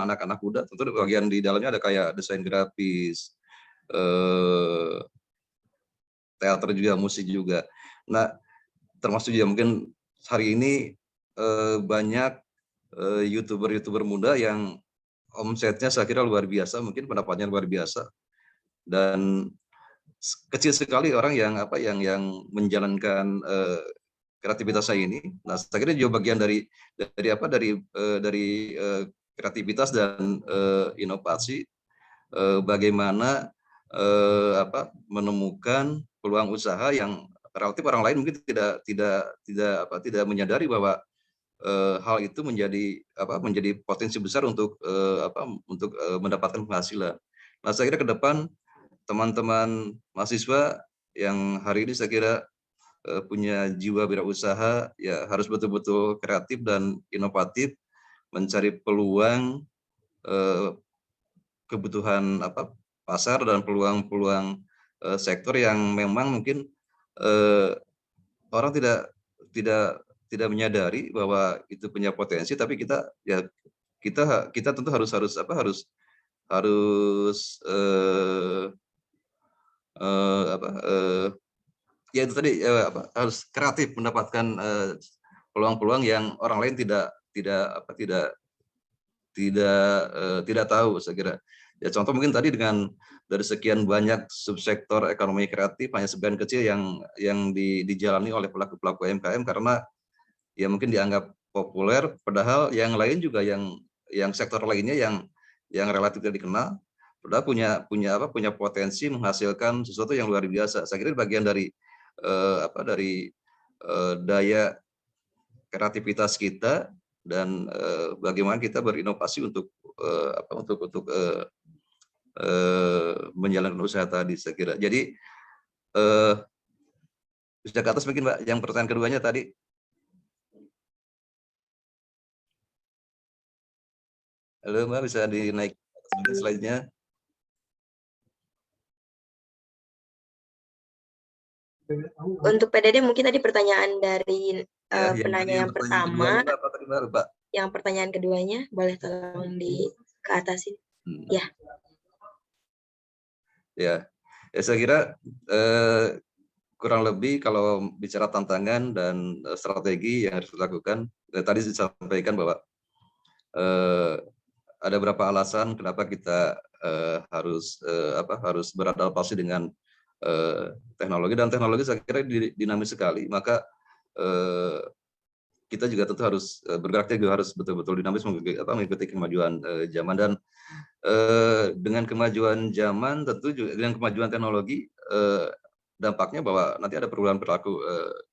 anak-anak muda. Tentu bagian di dalamnya ada kayak desain grafis, teater juga, musik juga. Nah, termasuk juga mungkin hari ini banyak YouTuber muda yang omsetnya saya kira luar biasa, mungkin pendapatnya luar biasa. Dan kecil sekali orang yang menjalankan kreativitas saya ini. Nah, saya kira juga bagian dari kreativitas dan inovasi, bagaimana menemukan peluang usaha yang relatif orang lain mungkin tidak menyadari bahwa hal itu menjadi potensi besar untuk mendapatkan penghasilan. Nah, saya kira ke depan teman-teman mahasiswa yang hari ini saya kira punya jiwa wirausaha ya harus betul-betul kreatif dan inovatif, mencari peluang kebutuhan pasar dan peluang-peluang sektor yang memang mungkin orang tidak menyadari bahwa itu punya potensi, tapi kita tentu harus harus kreatif mendapatkan peluang-peluang yang orang lain tidak tahu, saya kira. Ya, contoh mungkin tadi dari sekian banyak subsektor ekonomi kreatif hanya sebagian kecil yang dijalani oleh pelaku-pelaku UMKM karena ya mungkin dianggap populer, padahal yang lain juga yang sektor lainnya yang relatif tidak dikenal, padahal punya potensi menghasilkan sesuatu yang luar biasa. Saya kira bagian dari daya kreativitas kita dan bagaimana kita berinovasi untuk menjalankan usaha tadi, saya kira. Jadi bisa ke atas mungkin, Mbak, yang pertanyaan keduanya tadi. Halo, Mbak, bisa dinaik slide-nya. Untuk PDD mungkin tadi pertanyaan dari penanya yang pertama. Yang pertanyaan keduanya boleh tolong ke atasin. Ya. Ya, saya kira kurang lebih kalau bicara tantangan dan strategi yang harus dilakukan, tadi disampaikan bahwa ada beberapa alasan kenapa kita harus beradaptasi dengan teknologi, dan teknologi saya kira dinamis sekali. Maka kita juga tentu harus bergeraknya juga harus betul-betul dinamis mengikuti kemajuan zaman, dan dengan kemajuan zaman tentu juga dengan kemajuan teknologi dampaknya bahwa nanti ada perubahan perilaku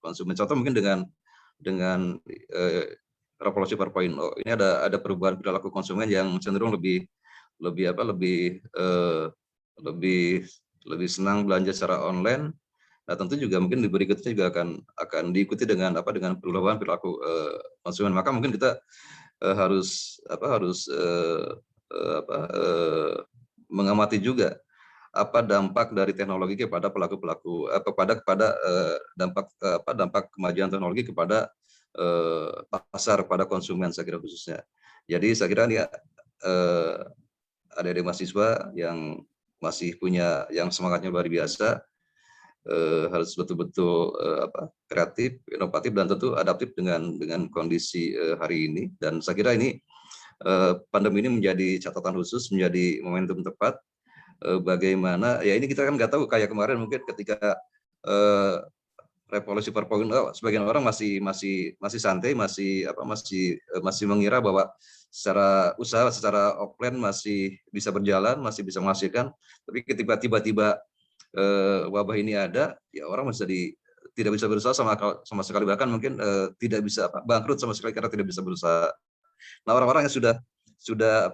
konsumen. Contoh mungkin dengan revolusi 4.0 ini ada perubahan perilaku konsumen yang cenderung lebih senang belanja secara online, Nah, tentu juga mungkin di berikutnya juga akan diikuti dengan perubahan perilaku konsumen. Maka mungkin kita harus mengamati juga apa dampak dari teknologi kepada pelaku-pelaku dampak kemajuan teknologi kepada pasar, pada konsumen, saya kira khususnya. Jadi saya kira ini adik-adik mahasiswa yang masih punya yang semangatnya luar biasa, harus betul-betul kreatif, inovatif, dan tentu adaptif dengan kondisi hari ini. Dan saya kira ini pandemi ini menjadi catatan khusus, menjadi momentum tepat bagaimana ya, ini kita kan nggak tahu, kayak kemarin mungkin ketika revolusi 4.0, sebagian orang masih santai, masih mengira bahwa secara usaha, secara offline masih bisa berjalan, masih bisa menghasilkan. Tapi ketika tiba-tiba wabah ini ada, ya orang tidak bisa berusaha sama sekali, bahkan mungkin tidak bisa bangkrut sama sekali karena tidak bisa berusaha. Nah, orang-orang yang sudah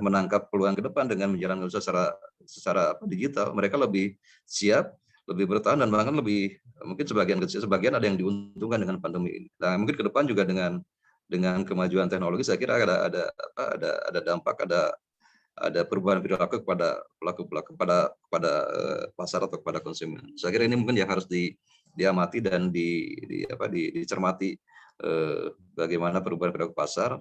menangkap peluang ke depan dengan menjalankan usaha secara digital, mereka lebih siap, lebih bertahan, dan bahkan lebih mungkin sebagian ada yang diuntungkan dengan pandemi ini. Nah, mungkin ke depan juga dengan kemajuan teknologi, saya kira ada dampak, ada perubahan perilaku kepada pelaku-pelaku, kepada pasar atau kepada konsumen. Saya kira ini mungkin yang harus diamati dan dicermati, bagaimana perubahan perilaku pasar,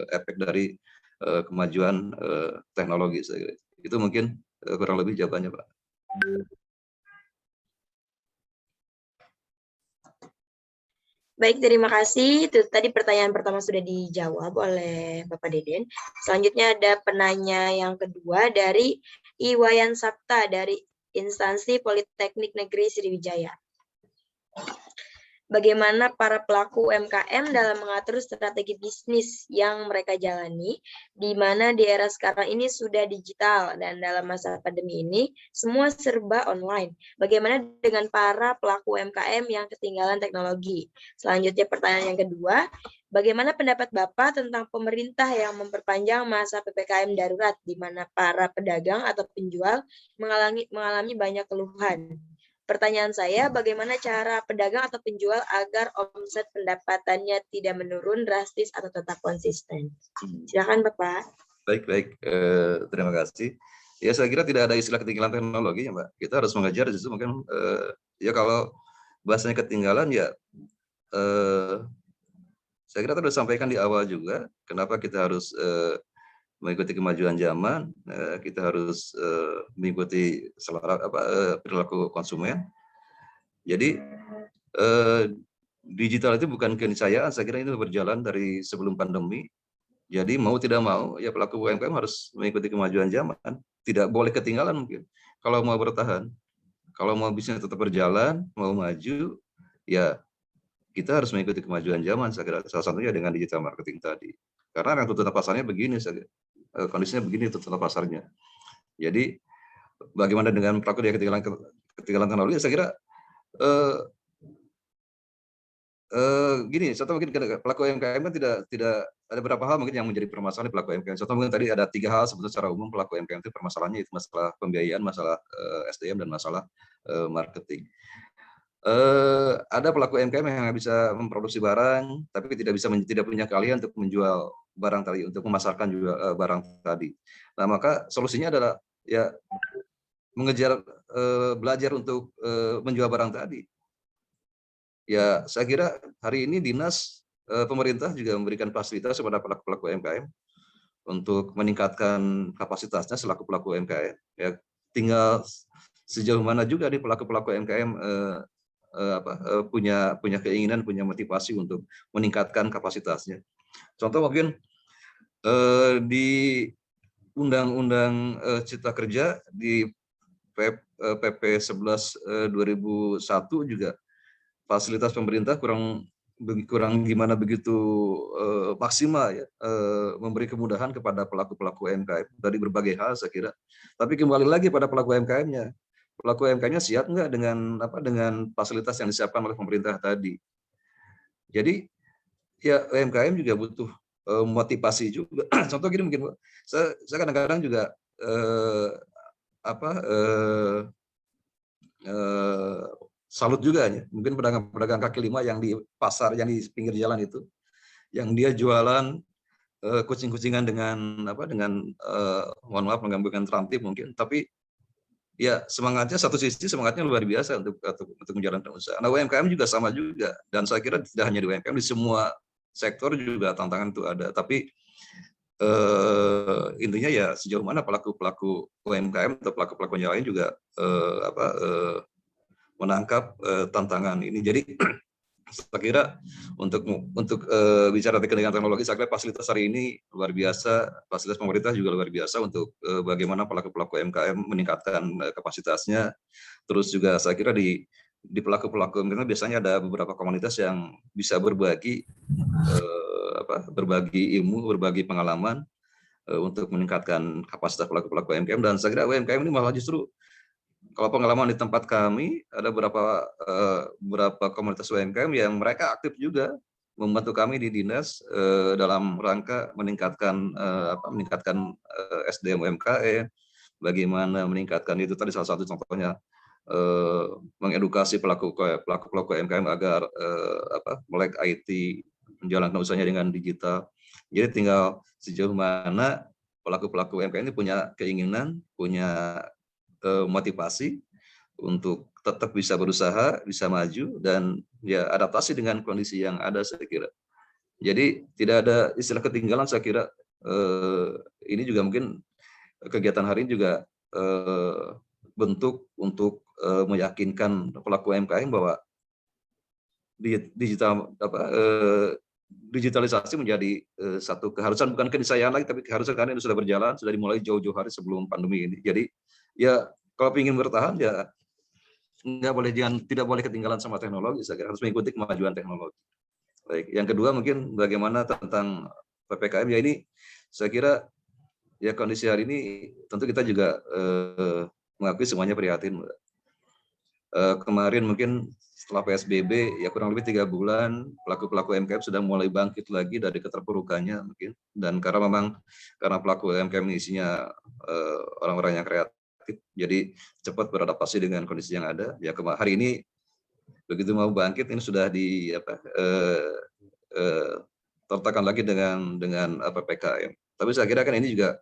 efek dari kemajuan teknologi. Saya kira itu mungkin kurang lebih jawabannya, Pak. Baik, terima kasih. Itu tadi pertanyaan pertama sudah dijawab oleh Bapak Deden. Selanjutnya ada penanya yang kedua dari Iwayan Sapta dari Instansi Politeknik Negeri Sriwijaya. Bagaimana para pelaku UMKM dalam mengatur strategi bisnis yang mereka jalani, di mana di era sekarang ini sudah digital dan dalam masa pandemi ini semua serba online. Bagaimana dengan para pelaku UMKM yang ketinggalan teknologi? Selanjutnya pertanyaan yang kedua, bagaimana pendapat Bapak tentang pemerintah yang memperpanjang masa PPKM darurat, di mana para pedagang atau penjual mengalami banyak keluhan? Pertanyaan saya, bagaimana cara pedagang atau penjual agar omset pendapatannya tidak menurun drastis atau tetap konsisten? Silakan Bapak. Baik, terima kasih. Ya, saya kira tidak ada istilah ketinggalan teknologi ya, Mbak. Kita harus mengejar justru mungkin ya, kalau bahasanya ketinggalan ya, saya kira tadi disampaikan di awal juga, kenapa kita harus mengikuti kemajuan zaman, kita harus mengikuti perilaku konsumen. Jadi digital itu bukan keniscayaan, saya kira itu berjalan dari sebelum pandemi. Jadi mau tidak mau ya pelaku UMKM harus mengikuti kemajuan zaman, tidak boleh ketinggalan mungkin. Kalau mau bertahan, kalau mau bisnis tetap berjalan, mau maju, ya kita harus mengikuti kemajuan zaman. Saya kira salah satunya dengan digital marketing tadi. Karena yang tuntutan pasarnya begini, kondisinya begini tuntutan pasarnya. Jadi bagaimana dengan pelaku yang ketinggalan teknologi? Saya kira gini, contoh mungkin pelaku UMKM kan tidak ada beberapa hal mungkin yang menjadi permasalahan di pelaku UMKM. Contoh mungkin tadi ada 3 hal sebetulnya secara umum pelaku UMKM itu permasalahannya, itu masalah pembiayaan, masalah SDM, dan masalah marketing. Ada pelaku UMKM yang bisa memproduksi barang, tapi tidak punya keahlian untuk menjual barang tadi, untuk memasarkan juga barang tadi. Nah, maka solusinya adalah ya mengejar belajar untuk menjual barang tadi. Ya, saya kira hari ini dinas pemerintah juga memberikan fasilitas kepada pelaku UMKM untuk meningkatkan kapasitasnya selaku pelaku UMKM. Ya, tinggal sejauh mana juga di pelaku UMKM punya keinginan, punya motivasi untuk meningkatkan kapasitasnya. Contoh mungkin di Undang-Undang Cipta Kerja di PP 11 2001 juga fasilitas pemerintah kurang begitu maksimal ya, memberi kemudahan kepada pelaku-pelaku UMKM dari berbagai hal saya kira. Tapi kembali lagi pada pelaku UMKM-nya. Pelaku UMKM-nya siap nggak dengan fasilitas yang disiapkan oleh pemerintah tadi. Jadi ya UMKM juga butuh motivasi juga. Contoh gini mungkin, saya kadang-kadang juga salut juga ya, mungkin pedagang kaki lima yang di pasar, yang di pinggir jalan itu, yang dia jualan kucing-kucingan dengan mohon maaf menggambungkan terantip mungkin, tapi ya semangatnya, satu sisi semangatnya luar biasa untuk menjalankan usaha. Nah, UMKM juga sama juga, dan saya kira tidak hanya di UMKM, di semua sektor juga tantangan itu ada, tapi intinya ya sejauh mana pelaku-pelaku UMKM atau pelaku-pelaku yang lain juga menangkap tantangan ini. Jadi saya kira untuk bicara dengan teknologi, saya kira fasilitas hari ini luar biasa, fasilitas pemerintah juga luar biasa untuk bagaimana pelaku-pelaku UMKM meningkatkan kapasitasnya. Terus juga saya kira di pelaku-pelaku UMKM biasanya ada beberapa komunitas yang bisa berbagi ilmu, berbagi pengalaman untuk meningkatkan kapasitas pelaku-pelaku UMKM. Dan saya kira UMKM ini malah justru, kalau pengalaman di tempat kami, ada beberapa komunitas UMKM yang mereka aktif juga membantu kami di dinas dalam rangka meningkatkan SDM UMKM, bagaimana meningkatkan itu tadi salah satu contohnya, mengedukasi pelaku UMKM agar melek IT, menjalankan usahanya dengan digital. Jadi tinggal sejauh mana pelaku-pelaku UMKM ini punya keinginan, punya motivasi untuk tetap bisa berusaha, bisa maju, dan ya adaptasi dengan kondisi yang ada, saya kira. Jadi tidak ada istilah ketinggalan, saya kira. Ini juga mungkin kegiatan hari ini juga bentuk untuk meyakinkan pelaku UMKM bahwa digitalisasi menjadi satu keharusan, bukan keniscayaan lagi, tapi keharusan karena ini sudah berjalan, sudah dimulai jauh-jauh hari sebelum pandemi ini. Jadi ya kalau ingin bertahan ya tidak boleh ketinggalan sama teknologi, saya kira harus mengikuti kemajuan teknologi. Baik, yang kedua mungkin bagaimana tentang PPKM, ya ini saya kira ya kondisi hari ini tentu kita juga mengakui semuanya prihatin. Kemarin mungkin setelah PSBB ya kurang lebih 3 bulan pelaku-pelaku UMKM sudah mulai bangkit lagi dari keterpurukannya mungkin, dan karena pelaku UMKM ini isinya orang-orang yang kreatif, jadi cepat beradaptasi dengan kondisi yang ada. Ya hari ini begitu mau bangkit ini sudah tertekan lagi dengan PPKM. Tapi saya kira kan ini juga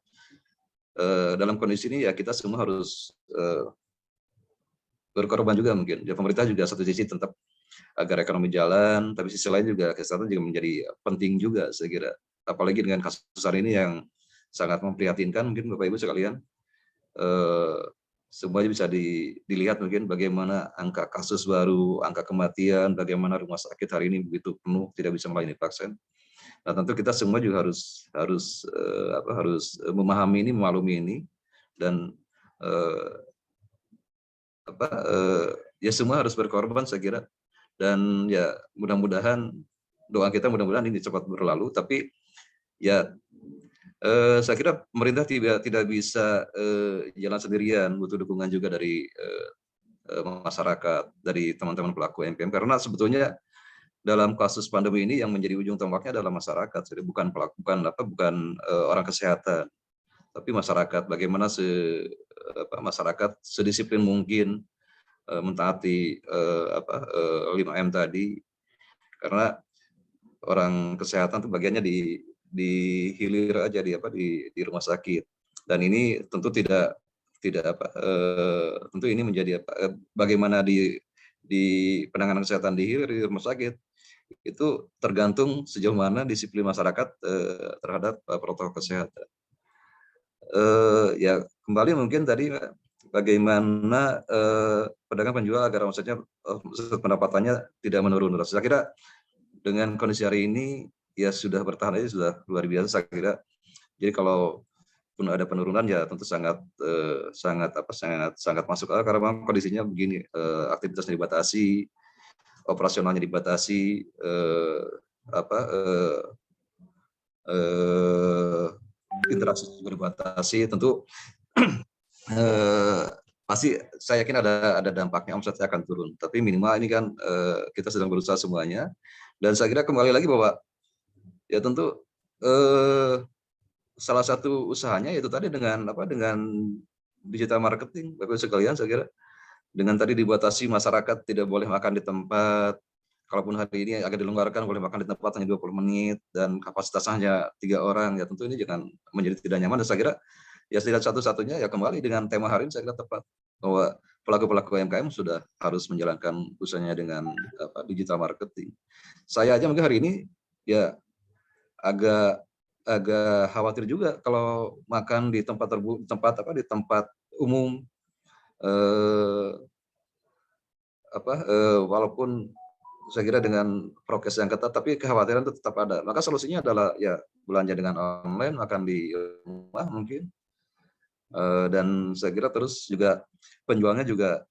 dalam kondisi ini ya kita semua harus berkorban juga mungkin. Ya, pemerintah juga satu sisi tetap agar ekonomi jalan, tapi sisi lain juga kesehatan juga menjadi penting juga, saya kira. Apalagi dengan kasus hari ini yang sangat memprihatinkan, mungkin Bapak Ibu sekalian, semuanya bisa dilihat mungkin bagaimana angka kasus baru, angka kematian, bagaimana rumah sakit hari ini begitu penuh, tidak bisa melayani pasien. Nah, tentu kita semua juga harus memahami ini, memaklumi ini, dan ya semua harus berkorban, saya kira. Dan ya mudah-mudahan doa kita mudah-mudahan ini cepat berlalu. Tapi ya saya kira pemerintah tidak bisa jalan sendirian, butuh dukungan juga dari masyarakat, dari teman-teman pelaku UMKM, karena sebetulnya dalam kasus pandemi ini yang menjadi ujung tombaknya adalah masyarakat, jadi bukan orang kesehatan, tapi masyarakat. Bagaimana masyarakat sedisiplin mungkin mentaati 5M tadi, karena orang kesehatan itu bagiannya di hilir aja di rumah sakit, dan ini tentu tentu ini menjadi bagaimana di penanganan kesehatan di hilir di rumah sakit itu tergantung sejauh mana disiplin masyarakat terhadap protokol kesehatan. Ya kembali mungkin tadi bagaimana pedagang penjual agar maksudnya pendapatannya tidak menurun. Saya kira dengan kondisi hari ini ya sudah bertahan aja sudah luar biasa, saya kira. Jadi kalau pun ada penurunan ya tentu sangat masuk akal, karena memang kondisinya begini, aktivitasnya dibatasi, operasionalnya dibatasi, interaksi juga dibatasi, tentu pasti saya yakin ada dampaknya, omsetnya akan turun. Tapi minimal ini kan kita sedang berusaha semuanya, dan saya kira kembali lagi bahwa ya tentu salah satu usahanya yaitu tadi dengan digital marketing, Bapak Ibu sekalian, saya kira dengan tadi dibatasi masyarakat tidak boleh makan di tempat, kalaupun hari ini agak dilonggarkan boleh makan di tempat hanya 20 menit dan kapasitasnya hanya 3 orang, ya tentu ini jangan menjadi tidak nyaman. Dan saya kira ya tidak satu-satunya ya kembali dengan tema hari ini saya kira tepat bahwa pelaku-pelaku UMKM sudah harus menjalankan usahanya dengan digital marketing. Saya aja mungkin hari ini ya agak khawatir juga kalau makan di tempat umum, walaupun saya kira dengan prokes yang ketat, tapi kekhawatiran itu tetap ada. Maka solusinya adalah ya belanja dengan online, makan di rumah mungkin, dan saya kira terus juga penjualnya juga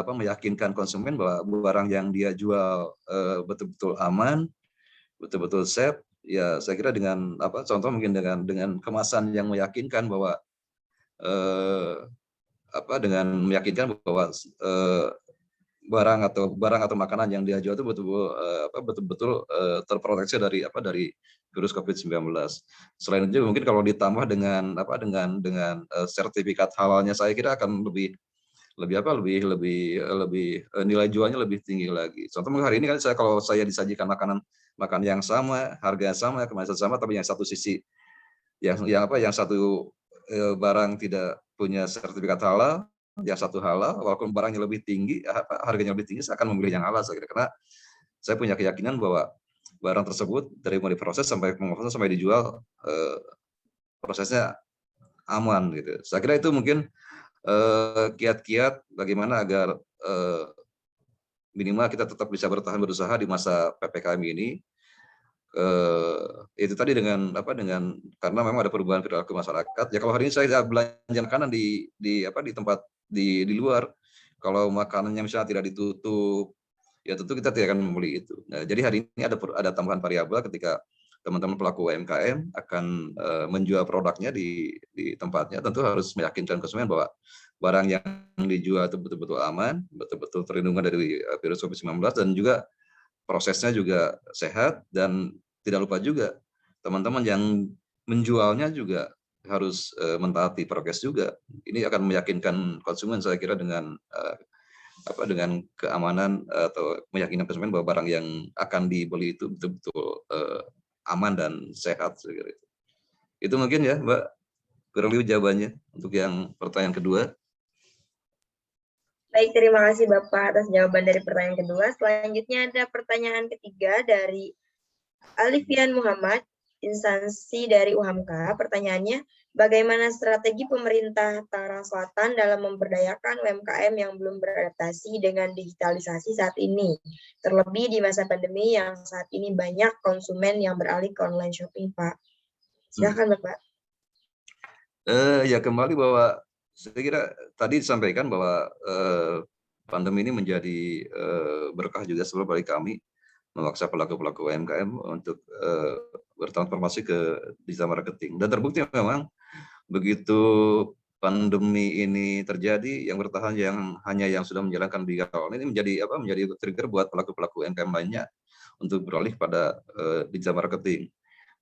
meyakinkan konsumen bahwa barang yang dia jual betul-betul aman, betul-betul safe. Ya saya kira dengan contoh mungkin dengan kemasan yang meyakinkan bahwa dengan meyakinkan bahwa barang atau makanan yang dia jual itu betul-betul terproteksi dari virus COVID-19. Selain itu mungkin kalau ditambah dengan sertifikat halalnya, saya kira akan lebih nilai jualnya lebih tinggi lagi. Contoh hari ini kan kalau saya disajikan makanan yang sama, harga yang sama, kemasan sama, tapi yang satu sisi yang satu barang tidak punya sertifikat halal, yang satu halal, walaupun barangnya lebih tinggi, harganya lebih tinggi, saya akan memilih yang halal. Saya kira karena saya punya keyakinan bahwa barang tersebut dari mulai proses sampai pengemasan sampai dijual prosesnya aman gitu. Saya kira itu mungkin kiat-kiat bagaimana agar minimal kita tetap bisa bertahan berusaha di masa PPKM ini. Itu tadi dengan karena memang ada perubahan perilaku masyarakat. Ya kalau hari ini saya belanja makanan di tempat di luar, kalau makanannya misalnya tidak ditutup, ya tentu kita tidak akan membeli itu. Nah, jadi hari ini ada tambahan variabel ketika teman-teman pelaku UMKM akan menjual produknya di tempatnya, tentu harus meyakinkan konsumen bahwa barang yang dijual itu betul-betul aman, betul-betul terlindungi dari virus COVID-19, dan juga prosesnya juga sehat. Dan tidak lupa juga teman-teman yang menjualnya juga harus mentaati prokes juga. Ini akan meyakinkan konsumen saya kira dengan keamanan atau meyakinkan konsumen bahwa barang yang akan dibeli itu betul-betul aman dan sehat. Saya kira itu mungkin ya Mbak, kurang lebih jawabannya untuk yang pertanyaan kedua. Baik, terima kasih Bapak atas jawaban dari pertanyaan kedua. Selanjutnya ada pertanyaan ketiga dari Alifian Muhammad, instansi dari UHAMKA. Pertanyaannya, bagaimana strategi pemerintah Tangerang Selatan dalam memberdayakan UMKM yang belum beradaptasi dengan digitalisasi saat ini? Terlebih di masa pandemi yang saat ini banyak konsumen yang beralih ke online shopping, Pak. Silakan Bapak. Ya kembali bahwa saya kira tadi disampaikan bahwa pandemi ini menjadi berkah juga sebelum bagi kami memaksa pelaku-pelaku UMKM untuk bertransformasi ke digital marketing. Dan terbukti memang begitu pandemi ini terjadi, yang bertahan hanya yang sudah menjalankan digital ini menjadi trigger buat pelaku-pelaku UMKM lainnya untuk beralih pada digital marketing.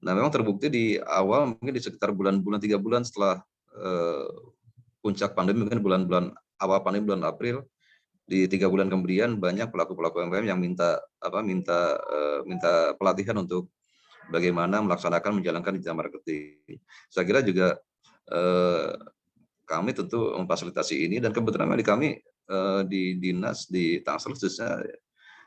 Nah, memang terbukti di awal mungkin di sekitar bulan-bulan 3 bulan setelah puncak pandemi, mungkin bulan-bulan awal pandemi bulan April, di 3 bulan kemudian banyak pelaku-pelaku UMKM yang minta pelatihan untuk bagaimana melaksanakan menjalankan digital marketing. Saya kira juga kami tentu memfasilitasi ini, dan kebetulan di kami di dinas di Tangsel khususnya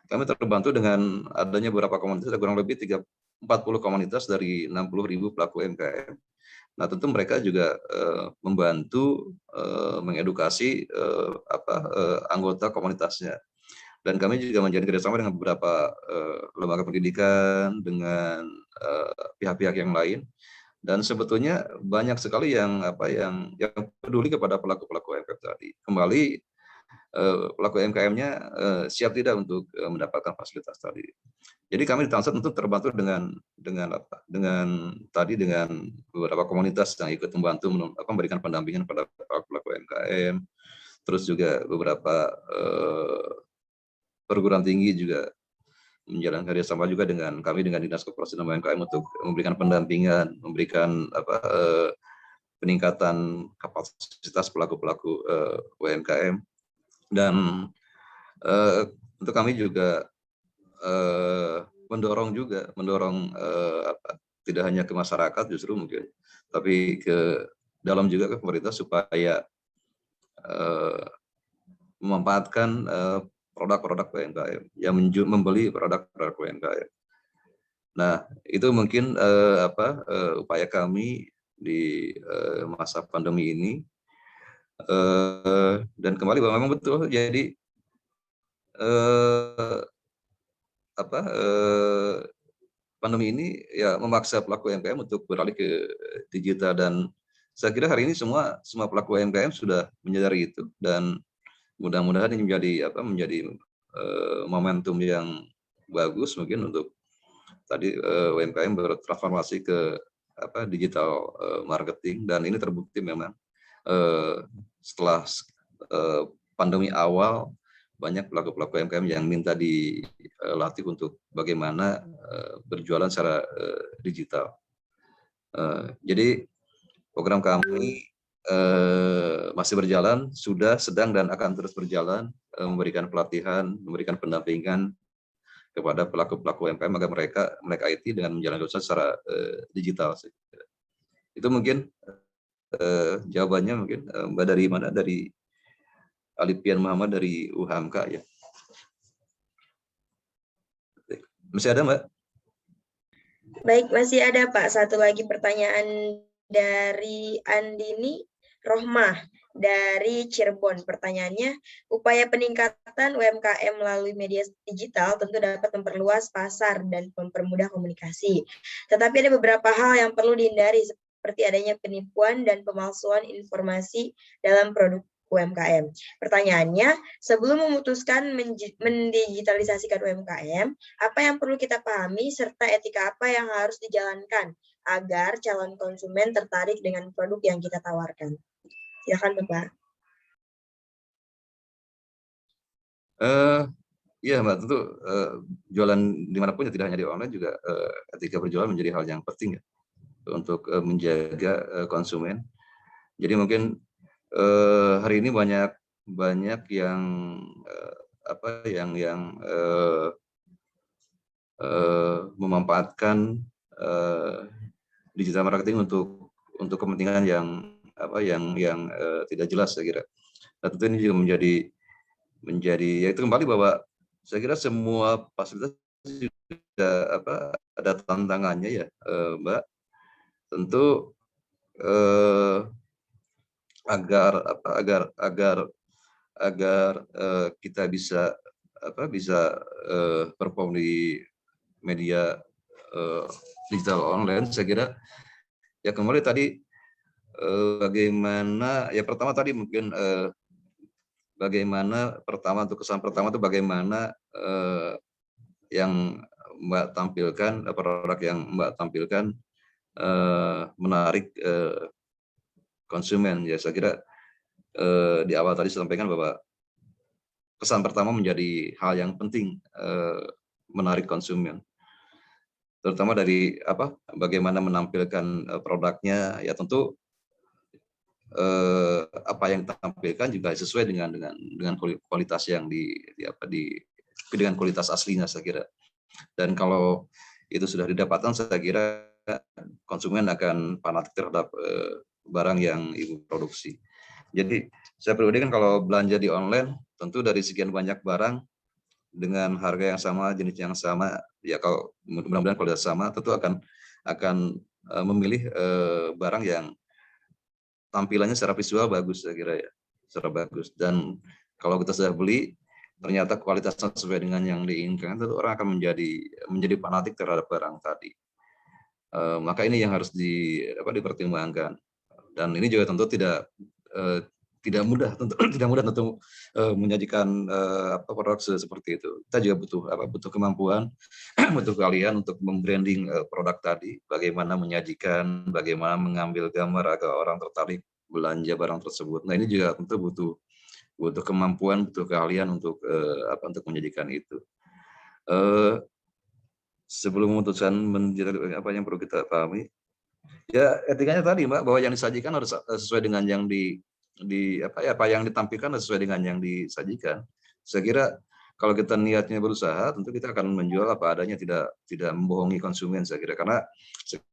kami terbantu dengan adanya beberapa komunitas, kurang lebih 40 komunitas dari 60.000 pelaku UMKM. Nah, tentu mereka juga membantu mengedukasi anggota komunitasnya. Dan kami juga menjalin kerjasama dengan beberapa lembaga pendidikan, dengan pihak-pihak yang lain. Dan sebetulnya banyak sekali yang peduli kepada pelaku-pelaku UMKM tadi. Kembali pelaku UMKM-nya siap tidak untuk mendapatkan fasilitas tadi. Jadi kami di Tangsel tentu terbantu dengan beberapa komunitas yang ikut membantu memberikan pendampingan pada pelaku UMKM. Terus juga beberapa perguruan tinggi juga menjalankan kerjasama juga dengan kami dengan Dinas Koperasi dan UMKM untuk memberikan pendampingan, memberikan peningkatan kapasitas pelaku-pelaku UMKM, dan untuk kami juga mendorong tidak hanya ke masyarakat justru mungkin, tapi ke dalam juga ke pemerintah supaya memanfaatkan produk-produk UMKM, yang membeli produk-produk UMKM. Nah, itu mungkin upaya kami di masa pandemi ini. Dan kembali bahwa memang betul, jadi pandemi ini ya memaksa pelaku UMKM untuk beralih ke digital, dan saya kira hari ini semua pelaku UMKM sudah menyadari itu, dan mudah-mudahan ini menjadi momentum yang bagus mungkin untuk tadi UMKM bertransformasi ke digital marketing, dan ini terbukti memang setelah pandemi awal banyak pelaku-pelaku UMKM yang minta dilatih untuk bagaimana berjualan secara digital. Jadi program kami masih berjalan, sudah, sedang, dan akan terus berjalan, memberikan pelatihan, memberikan pendampingan kepada pelaku-pelaku UMKM agar mereka melek IT dengan menjalankan usaha secara digital. Itu mungkin jawabannya. Mungkin Mbak dari mana? Dari Alipian Muhammad dari UHMK ya. Masih ada, Mbak? Baik, masih ada Pak. Satu lagi pertanyaan dari Andini Rohmah dari Cirebon. Pertanyaannya, upaya peningkatan UMKM melalui media digital tentu dapat memperluas pasar dan mempermudah komunikasi. Tetapi ada beberapa hal yang perlu dihindari, seperti adanya penipuan dan pemalsuan informasi dalam produk UMKM. Pertanyaannya, sebelum memutuskan mendigitalisasikan UMKM, apa yang perlu kita pahami serta etika apa yang harus dijalankan agar calon konsumen tertarik dengan produk yang kita tawarkan? Silakan, Bapak. Iya, Mbak, tentu jualan dimanapun ya, tidak hanya di online, juga etika berjualan menjadi hal yang penting ya untuk menjaga konsumen. Jadi mungkin hari ini banyak yang memanfaatkan digital marketing untuk kepentingan yang tidak jelas, saya kira. Nah, tentu ini juga menjadi ya itu kembali bahwa saya kira semua fasilitas juga ada tantangannya ya, Mbak. Tentu agar kita bisa perform di media digital online, saya kira ya kembali tadi bagaimana ya, pertama tadi mungkin bagaimana untuk kesan pertama itu bagaimana yang Mbak tampilkan, produk yang Mbak tampilkan menarik konsumen. Ya, saya kira di awal tadi saya sampaikan bahwa kesan pertama menjadi hal yang penting, menarik konsumen. Terutama dari bagaimana menampilkan produknya, ya tentu apa yang ditampilkan juga sesuai dengan kualitas yang dengan kualitas aslinya, saya kira. Dan kalau itu sudah didapatkan, saya kira konsumen akan fanatik terhadap barang yang ibu produksi. Jadi saya pribadi kan kalau belanja di online, tentu dari sekian banyak barang dengan harga yang sama, jenis yang sama, ya kalau mudah-mudahan kualitas sama, tentu akan memilih barang yang tampilannya secara visual bagus, saya kira ya, secara bagus. Dan kalau kita sudah beli, ternyata kualitasnya sesuai dengan yang diinginkan, tentu orang akan menjadi fanatik terhadap barang tadi. Maka ini yang harus dipertimbangkan. Dan ini juga tentu tidak mudah tentu menyajikan produk seperti itu. Kita juga butuh kemampuan, butuh keahlian untuk membranding produk tadi, bagaimana menyajikan, bagaimana mengambil gambar agar orang tertarik belanja barang tersebut. Nah, ini juga tentu butuh kemampuan, butuh keahlian untuk menyajikan itu. Sebelum memutuskan apa yang perlu kita pahami, Ya, etikanya tadi, Mbak, bahwa yang disajikan harus sesuai dengan yang apa yang ditampilkan harus sesuai dengan yang disajikan. Saya kira kalau kita niatnya berusaha, tentu kita akan menjual apa adanya, tidak membohongi konsumen. Saya kira karena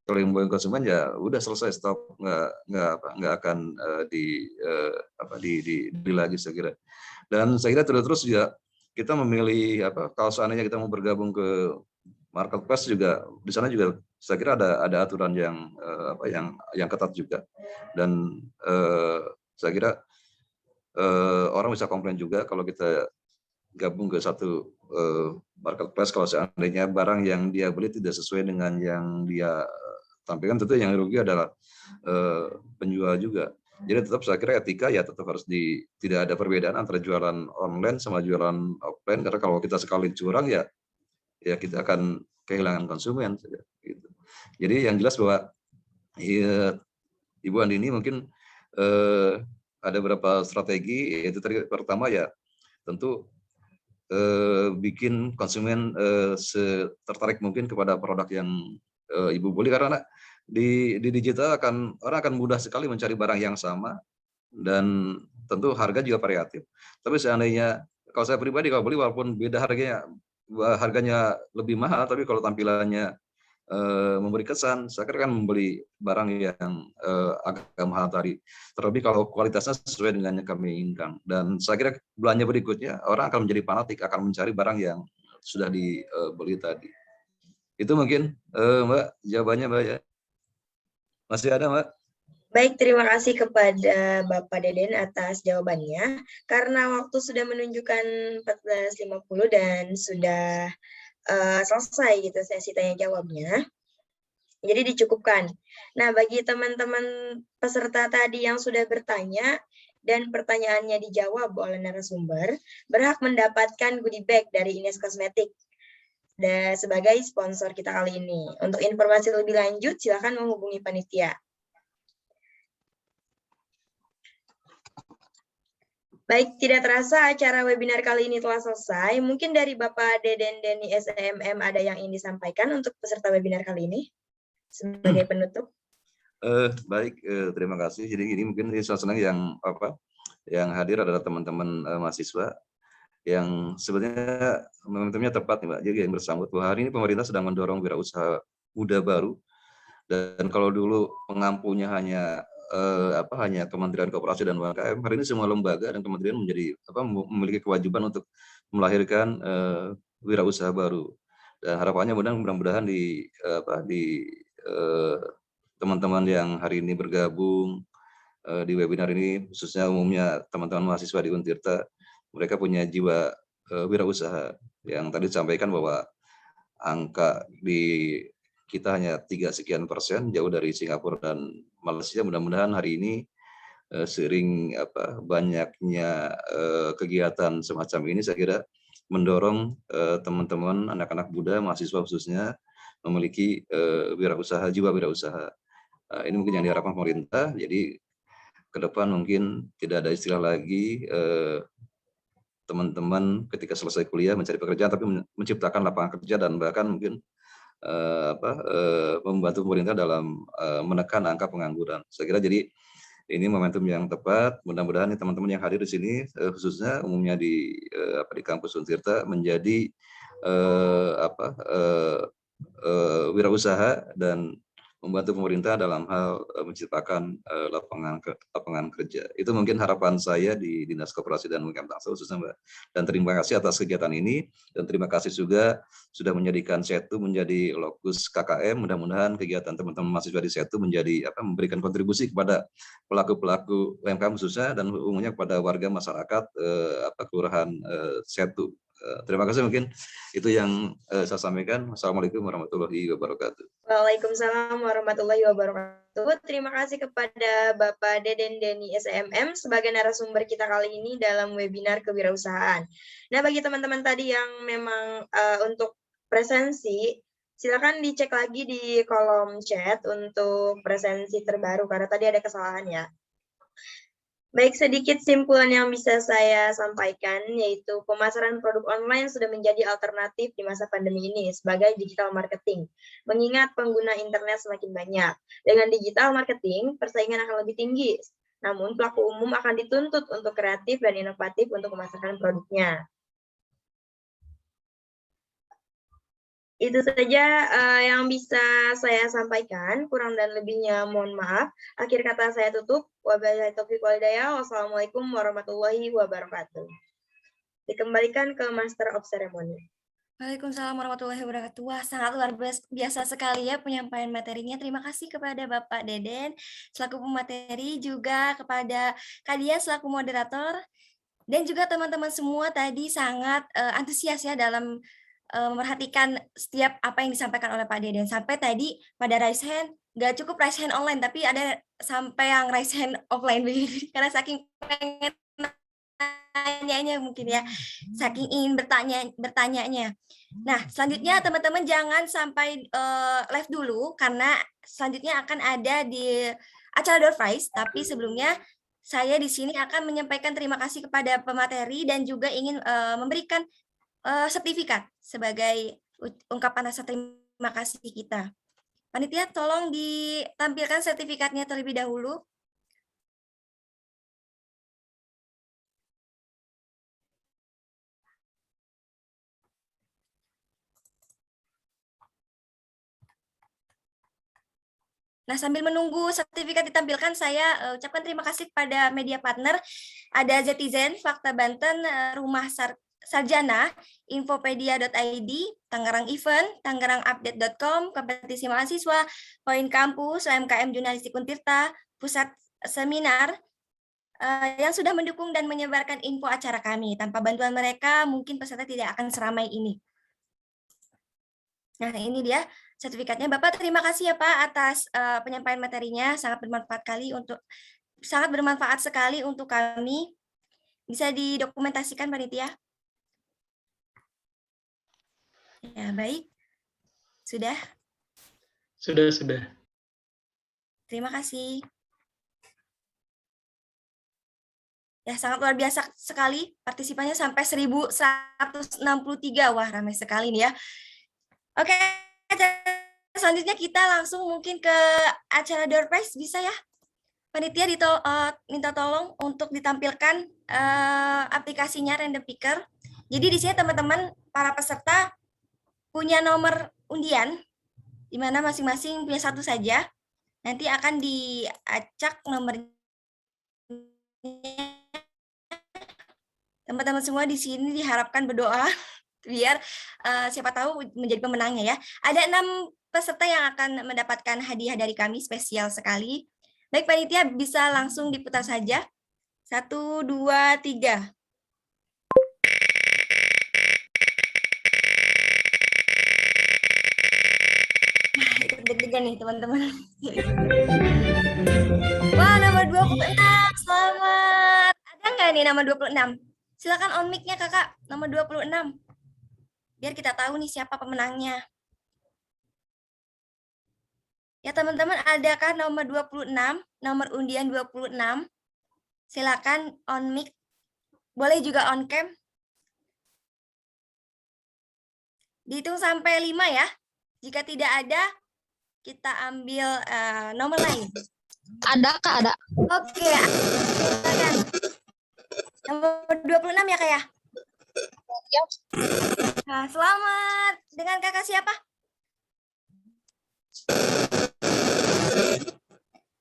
kalau yang membohongi konsumen ya udah selesai, stop, nggak akan dibeli lagi, saya kira. Dan saya kira terus juga kita memilih kalau seandainya kita mau bergabung ke marketplace juga di sana juga saya kira ada aturan yang ketat juga, dan saya kira orang bisa komplain juga kalau kita gabung ke satu marketplace kalau seandainya barang yang dia beli tidak sesuai dengan yang dia tampilkan, tentu yang rugi adalah penjual juga. Jadi tetap saya kira etika ya tetap harus tidak ada perbedaan antara jualan online sama jualan offline, karena kalau kita sekali curang ya kita akan kehilangan konsumen. Gitu. Jadi yang jelas bahwa Ibu Andini mungkin ada beberapa strategi, yaitu pertama ya tentu bikin konsumen tertarik mungkin kepada produk yang Ibu beli, karena di digital orang akan mudah sekali mencari barang yang sama dan tentu harga juga variatif. Tapi seandainya kalau saya pribadi kalau beli walaupun beda harganya lebih mahal, tapi kalau tampilannya memberi kesan, saya kira kan membeli barang yang agak mahal tadi. Terlebih kalau kualitasnya sesuai dengan yang kami inginkan. Dan saya kira belanja berikutnya orang akan menjadi fanatik, akan mencari barang yang sudah dibeli tadi. Itu mungkin Mbak jawabannya, Mbak ya. Masih ada, Mbak? Baik, terima kasih kepada Bapak Deden atas jawabannya. Karena waktu sudah menunjukkan 14.50 dan sudah selesai gitu sesi tanya jawabnya. Jadi dicukupkan. Nah, bagi teman-teman peserta tadi yang sudah bertanya dan pertanyaannya dijawab oleh narasumber, berhak mendapatkan goodie bag dari Ines Kosmetik dan sebagai sponsor kita kali ini. Untuk informasi lebih lanjut, silakan menghubungi panitia. Baik, tidak terasa acara webinar kali ini telah selesai. Mungkin dari Bapak Deden Deni SEMM ada yang ingin disampaikan untuk peserta webinar kali ini sebagai penutup. Baik, terima kasih. Jadi ini mungkin suasana yang hadir adalah teman-teman mahasiswa yang sebenarnya momentumnya tepat nih, Mbak. Jadi yang bersambut bahwa hari ini pemerintah sedang mendorong wirausaha muda baru, dan kalau dulu pengampunya hanya Kementerian Koperasi dan UMKM, hari ini semua lembaga dan kementerian memiliki kewajiban untuk melahirkan wirausaha baru. Dan harapannya mudah-mudahan di teman-teman yang hari ini bergabung di webinar ini, khususnya umumnya teman-teman mahasiswa di Untirta, mereka punya jiwa wirausaha yang tadi disampaikan bahwa angka di kita hanya 3 sekian persen, jauh dari Singapura dan Malaysia. Mudah-mudahan hari ini sering banyaknya kegiatan semacam ini, saya kira mendorong teman-teman anak-anak muda, mahasiswa khususnya memiliki jiwa wirausaha. Ini mungkin yang diharapkan pemerintah. Jadi ke depan mungkin tidak ada istilah lagi teman-teman ketika selesai kuliah mencari pekerjaan, tapi menciptakan lapangan kerja dan bahkan mungkin membantu pemerintah dalam menekan angka pengangguran. Saya kira jadi ini momentum yang tepat. Mudah-mudahan teman-teman yang hadir di sini, khususnya umumnya di kampus Untirta, menjadi wirausaha dan membantu pemerintah dalam hal menciptakan lapangan kerja. Itu mungkin harapan saya di Dinas Koperasi dan UMKM Tangsel khususnya, Mbak. Dan terima kasih atas kegiatan ini, dan terima kasih juga sudah menjadikan Setu menjadi lokus KKM. Mudah-mudahan kegiatan teman-teman mahasiswa di Setu memberikan kontribusi kepada pelaku-pelaku UMKM khususnya dan umumnya kepada warga masyarakat Kelurahan Setu. Terima kasih, mungkin itu yang saya sampaikan. Wassalamualaikum warahmatullahi wabarakatuh. Waalaikumsalam warahmatullahi wabarakatuh. Terima kasih kepada Bapak Deden Deni SEMM sebagai narasumber kita kali ini dalam webinar kewirausahaan. Nah, bagi teman-teman tadi yang memang untuk presensi, silakan dicek lagi di kolom chat untuk presensi terbaru karena tadi ada kesalahan ya. Baik, sedikit simpulan yang bisa saya sampaikan, yaitu pemasaran produk online sudah menjadi alternatif di masa pandemi ini sebagai digital marketing. Mengingat pengguna internet semakin banyak. Dengan digital marketing, persaingan akan lebih tinggi. Namun, pelaku umum akan dituntut untuk kreatif dan inovatif untuk memasarkan produknya. Itu saja yang bisa saya sampaikan, kurang dan lebihnya mohon maaf. Akhir kata saya tutup. Wabillahi taufiq wal hidayah. Wassalamualaikum warahmatullahi wabarakatuh. Dikembalikan ke Master of Ceremony. Waalaikumsalam warahmatullahi wabarakatuh. Wah, sangat luar biasa sekali ya penyampaian materinya. Terima kasih kepada Bapak Deden selaku pemateri, juga kepada Kak Dian selaku moderator, dan juga teman-teman semua tadi sangat antusias ya dalam memperhatikan setiap apa yang disampaikan oleh Pak Deden. Sampai tadi pada raise hand, nggak cukup raise hand online, tapi ada sampai yang raise hand offline karena saking pengen nanyanya mungkin ya, saking ingin bertanyanya. Nah, selanjutnya teman-teman jangan sampai live dulu, karena selanjutnya akan ada di acara door prize, tapi sebelumnya saya di sini akan menyampaikan terima kasih kepada pemateri dan juga ingin memberikan sertifikat sebagai ungkapan rasa terima kasih kita. Panitia, tolong ditampilkan sertifikatnya terlebih dahulu. Nah, sambil menunggu sertifikat ditampilkan, saya ucapkan terima kasih kepada media partner. Ada Zetizen, Fakta Banten, Rumah Sarjana, Infopedia.id, Tangerang Event, TangerangUpdate.com, Kompetisi Mahasiswa, Poin Kampus, UMKM Jurnalistik Untirta, Pusat Seminar, yang sudah mendukung dan menyebarkan info acara kami. Tanpa bantuan mereka, mungkin peserta tidak akan seramai ini. Nah, ini dia sertifikatnya. Bapak, terima kasih ya Pak atas penyampaian materinya, sangat bermanfaat sekali untuk kami. Bisa didokumentasikan panitia? Ya, baik. Sudah? Sudah. Terima kasih. Ya, sangat luar biasa sekali. Partisipannya sampai 1.163. Wah, ramai sekali nih ya. Oke, selanjutnya kita langsung mungkin ke acara door prize, bisa ya? Panitia minta tolong untuk ditampilkan aplikasinya Random Picker. Jadi di sini teman-teman para peserta punya nomor undian, di mana masing-masing punya satu saja. Nanti akan diacak nomornya. Teman-teman semua di sini diharapkan berdoa biar siapa tahu menjadi pemenangnya ya. Ada 6 peserta yang akan mendapatkan hadiah dari kami spesial sekali. Baik panitia, bisa langsung diputar saja. 1, 2, 3. Nah, ikut deg-degan nih teman-teman. Wah, nomor 26. Selamat. Ada nggak nih nomor 26? Silakan on mic-nya kakak, nomor 26. Biar kita tahu nih siapa pemenangnya. Ya teman-teman, adakah nomor 26, nomor undian 26? Silakan on mic. Boleh juga on cam. Dihitung sampai 5 ya. Jika tidak ada, kita ambil nomor lain. Ada Kak, ada. Oke. Silakan. Nomor 26 ya Kak ya? Yap. Nah, selamat. Dengan kakak siapa?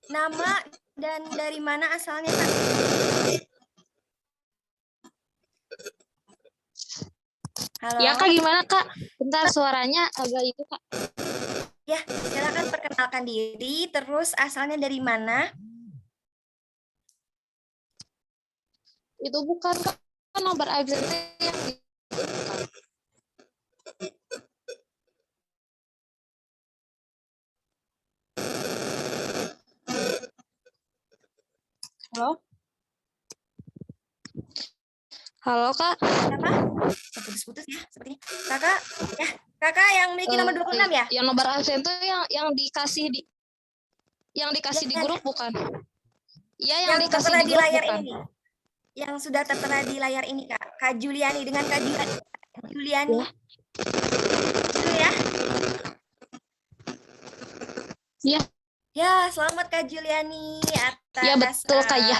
Nama dan dari mana asalnya Kak? Halo. Ya Kak, gimana Kak? Bentar, suaranya agak itu Kak. Ya, silakan perkenalkan diri, terus asalnya dari mana? Itu bukan Kak, nomor absennya yang itu bukan. Halo? Halo Kak. Siapa? Putus-putus ya, sepertinya. Kakak, ya, kakak yang memiliki nomor 26 ya? Yang nomor absen itu yang dikasih di grup bukan? Iya, yang dikasih tertera di di grup layar bukan? ini nih. Yang sudah tertera di layar ini, Kak. Kak Juliani dengan Kak Juliani. Itu ya. Iya. Ya, selamat Kak Juliani atas Iya, betul, Kak, ya.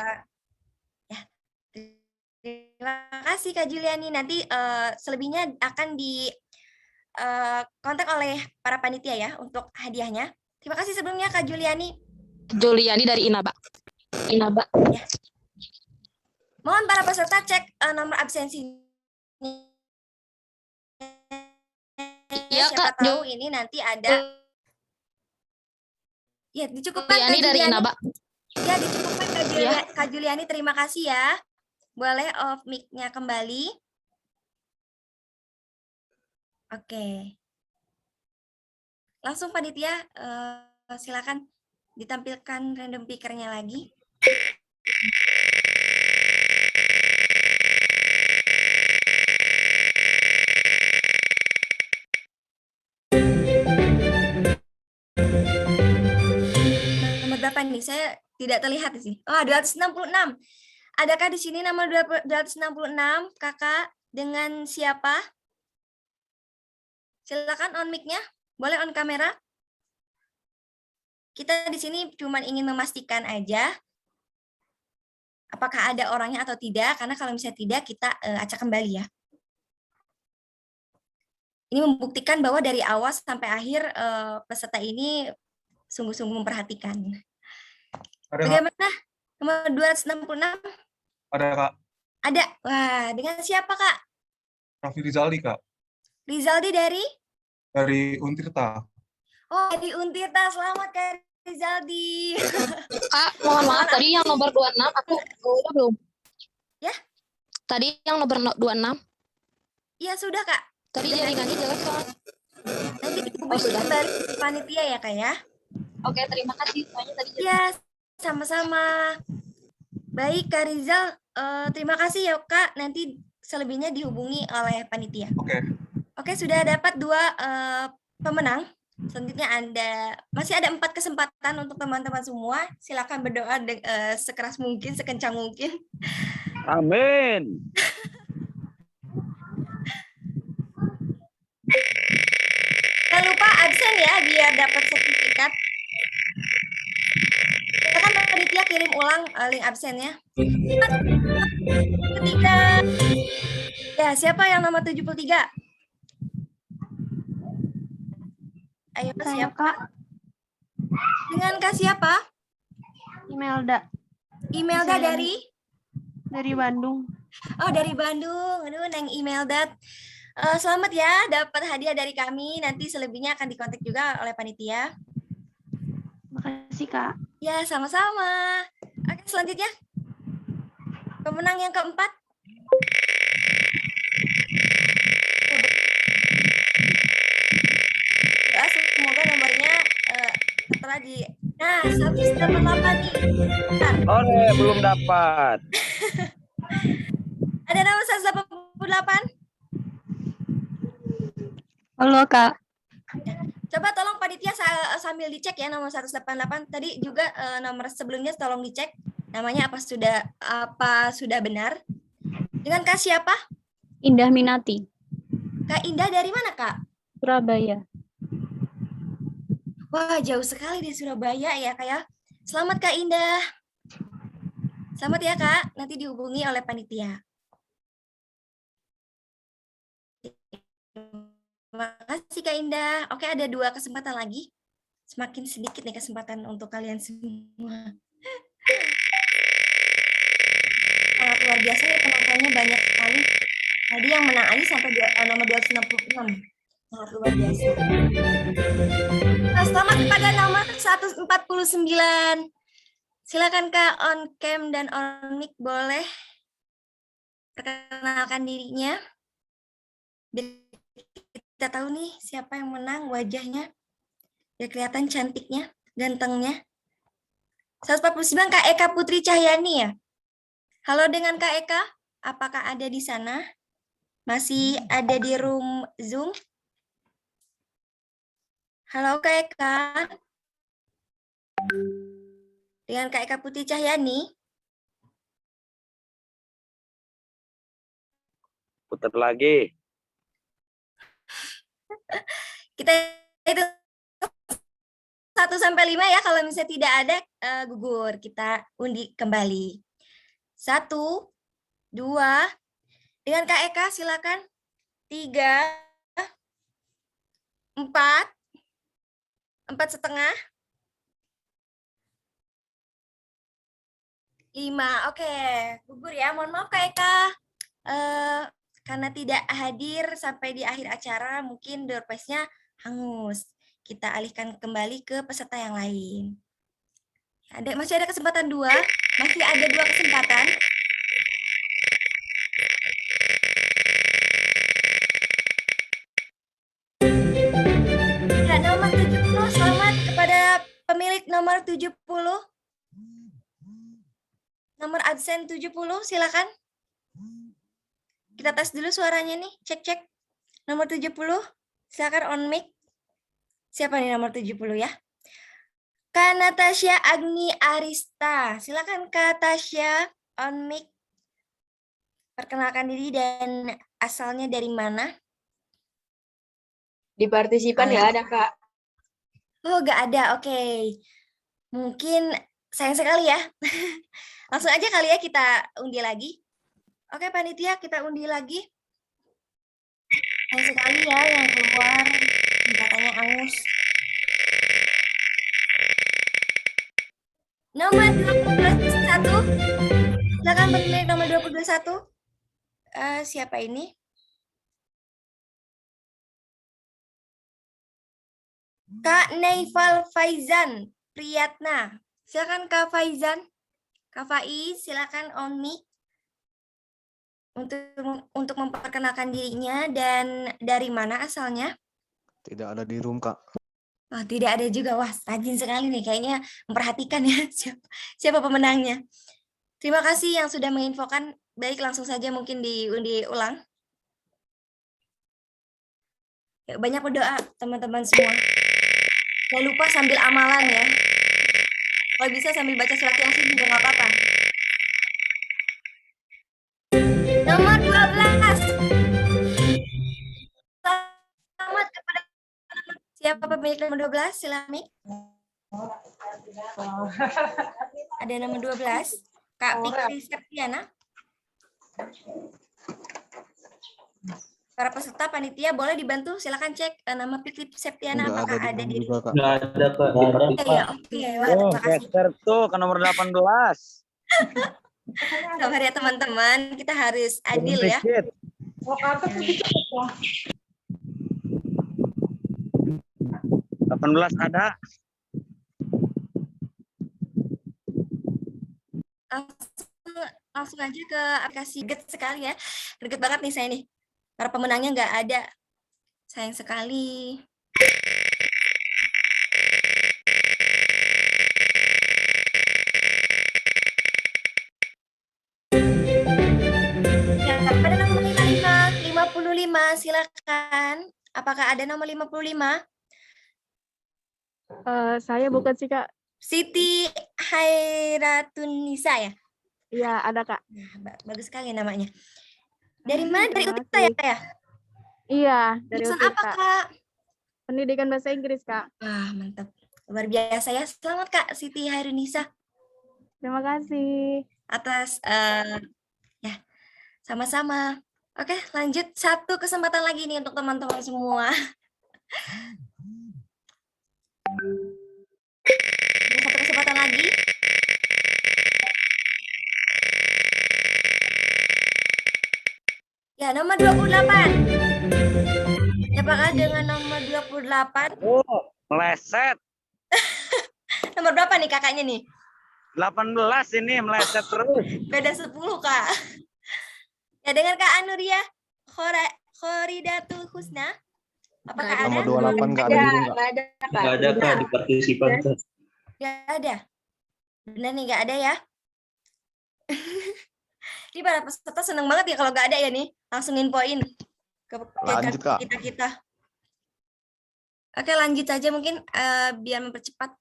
ya. Terima kasih Kak Juliani. Nanti selebihnya akan di kontak oleh para panitia ya untuk hadiahnya. Terima kasih sebelumnya Kak Juliani. Juliani dari Inaba. Inaba. Ya. Mohon para peserta cek nomor absensi. Iya, Siapa Kak. tahu ini nanti ada. Ya, dicukupkan Juliani Kak dari Juliani. Inaba. Ya, dicukupkan Ya. Kak Juliani. Terima kasih ya. Boleh off mic-nya kembali. Oke. Langsung panitia, silakan ditampilkan random picker-nya lagi. Nomor berapa nih? Saya tidak terlihat sih. Oh, 266. Adakah di sini nomor 266, Kakak? Dengan siapa? Silakan on mic-nya. Boleh on kamera. Kita di sini cuma ingin memastikan aja apakah ada orangnya atau tidak, karena kalau misalnya tidak, kita acak kembali ya. Ini membuktikan bahwa dari awal sampai akhir peserta ini sungguh-sungguh memperhatikan. Bagaimana? Nomor 266? Ada, Kak. Ada. Wah, dengan siapa, Kak? Raffi Rizaldi, Kak. Rizaldi dari? Dari Untirta. Oh, dari Untirta. Selamat, Kak Rizaldi. Kak, mohon maaf, tadi yang nomor 26, aku udah belum? Ya? Tadi yang nomor 26? Iya, sudah, Kak. Tadi jaringannya jelek soalnya. Nanti dihubungi kembali panitia ya, Kak ya? Oke, terima kasih. Soalnya tadi ya, sama-sama. Baik, Kak Rizal. Terima kasih ya, Kak. Nanti selebihnya dihubungi oleh panitia. Oke, sudah dapat 2 pemenang. Selanjutnya masih ada 4 kesempatan untuk teman-teman semua. Silakan berdoa sekeras mungkin, sekencang mungkin. Amin. Jangan lupa absen ya biar dapat sertifikat. Silakan panitia kirim ulang link absennya. Ketiga. Ya, siapa yang nomor 73? Ayo, siapa? Dengan Kak siapa? Imelda. Imelda dari? Dari Bandung. Oh, dari Bandung. Aduh, Neng Imelda. Selamat ya, dapat hadiah dari kami. Nanti selebihnya akan dikontak juga oleh panitia. Makasih, Kak. Ya, sama-sama. Oke, selanjutnya. Pemenang yang keempat. Semoga nomornya tertera di... Nah, 198 nih. Ore, belum dapat. Ada nomor 188? Halo, Kak. Coba tolong panitia sambil dicek ya nomor 188. Tadi juga nomor sebelumnya tolong dicek. Namanya apa sudah benar. Dengan Kak siapa? Indah Minati. Kak Indah dari mana, Kak? Surabaya. Wah, jauh sekali di Surabaya ya, Kak ya. Selamat, Kak Indah. Selamat ya, Kak. Nanti dihubungi oleh panitia. Terima kasih, Kak Indah. Oke, ada 2 kesempatan lagi. Semakin sedikit nih kesempatan untuk kalian semua. Sangat luar biasa ya, penontonnya banyak sekali. Tadi yang menang aja sampai nomor 266. Sangat luar biasa. Nah, selamat kepada nomor 149. Silakan Kak on cam dan on mic, boleh perkenalkan dirinya. Biar kita tahu nih siapa yang menang, wajahnya. Biar kelihatan cantiknya, gantengnya. 149 Kak Eka Putri Cahyani ya. Halo dengan Kak Eka, apakah ada di sana? Masih ada di room Zoom? Halo Kak Eka. dengan Kak Eka Putri Cahyani. Putar lagi. Kita hitung 1 sampai 5 ya, kalau misalnya tidak ada gugur, kita undi kembali. 1, 2, dengan Kak Eka silakan. 3, 4, 4,5, 5. Oke, gugur ya. Mohon maaf Kak Eka. Karena tidak hadir sampai di akhir acara, mungkin door prize-nya hangus. Kita alihkan kembali ke peserta yang lain. Masih ada kesempatan 2, masih ada 2 kesempatan. Ya, nomor 70, selamat kepada pemilik nomor 70. Nomor absen 70, silakan. Kita tes dulu suaranya nih, cek-cek. Nomor 70, silakan on mic. Siapa nih nomor 70 ya? Kak Natasha Agni Arista. Silakan Kak Tasya on mic. Perkenalkan diri dan asalnya dari mana? Di partisipan nggak ada, Kak. Oh, nggak ada. Oke. Mungkin sayang sekali ya. Langsung aja kali ya kita undi lagi. Oke, panitia, kita undi lagi. Sayang sekali ya yang keluar. Katanya angus. Nomor 21. Silakan pemilik nomor 21. Siapa ini? Kak Naifal Faizan Priyatna. Silakan Kak Faizan. Kak Faiz, silakan on mic untuk memperkenalkan dirinya dan dari mana asalnya? Tidak ada di room, Kak. Oh, tidak ada juga. Wah, rajin sekali nih. Kayaknya memperhatikan ya siapa pemenangnya. Terima kasih yang sudah menginfokan. Baik, langsung saja mungkin diundi ulang. Ya, banyak berdoa teman-teman semua. Jangan lupa sambil amalan ya. Kalau bisa sambil baca surat Yasin juga nggak apa-apa. Nomor 12. Selamat kepada siapa pemilik nomor 12? Silakan. Ada nomor 12. Kak Fikri Septiana. Para peserta panitia boleh dibantu, silakan cek nama Fikri Septiana apakah ada di juga, Kak. Nggak ada, Kak. ya, oke. Wah, Oh, terima kasih. geser tuh ke nomor 18. Sabar ya teman-teman, kita harus adil ya. Dikit. 18 ada. Langsung aja ke aplikasi Get sekali ya. Greget banget nih saya nih. Para pemenangnya nggak ada. Sayang sekali. Ya, pada nomor 55, silakan. Apakah ada nomor 55? Saya bukan sih, Kak. Siti Hairatunisa ya? Iya, ada, Kak. Nah, bagus sekali namanya. Dari mana? Dari Terima Utirta ya, kasih. Kak ya? Iya, dari Jurusan Utirta. apa, Kak? Pendidikan Bahasa Inggris, Kak. Ah, mantap. Luar biasa ya. Selamat, Kak Siti Hairunisa. Terima kasih. Atas, ya, sama-sama. Oke, lanjut. 1 kesempatan lagi nih untuk teman-teman semua. Ada 1 kesempatan lagi. Ya, nomor 28. Apakah dengan nomor 28? Oh, meleset. Nomor berapa nih kakaknya nih? 18 ini meleset terus. Beda 10, Kak. Ya, dengan Kak Anuria Khoridatul Husna. Apakah ada? Nomor 28 nggak ada di room, Kak. Nggak ada, Kak. Nggak ada, Kak, di partisipan, Kak. Nggak ada. Benar nih, nggak ada ya. Ini para peserta seneng banget ya kalau nggak ada ya nih. Langsung infoin ke Lanjut, Kak. kita. Oke, lanjut saja mungkin biar mempercepat.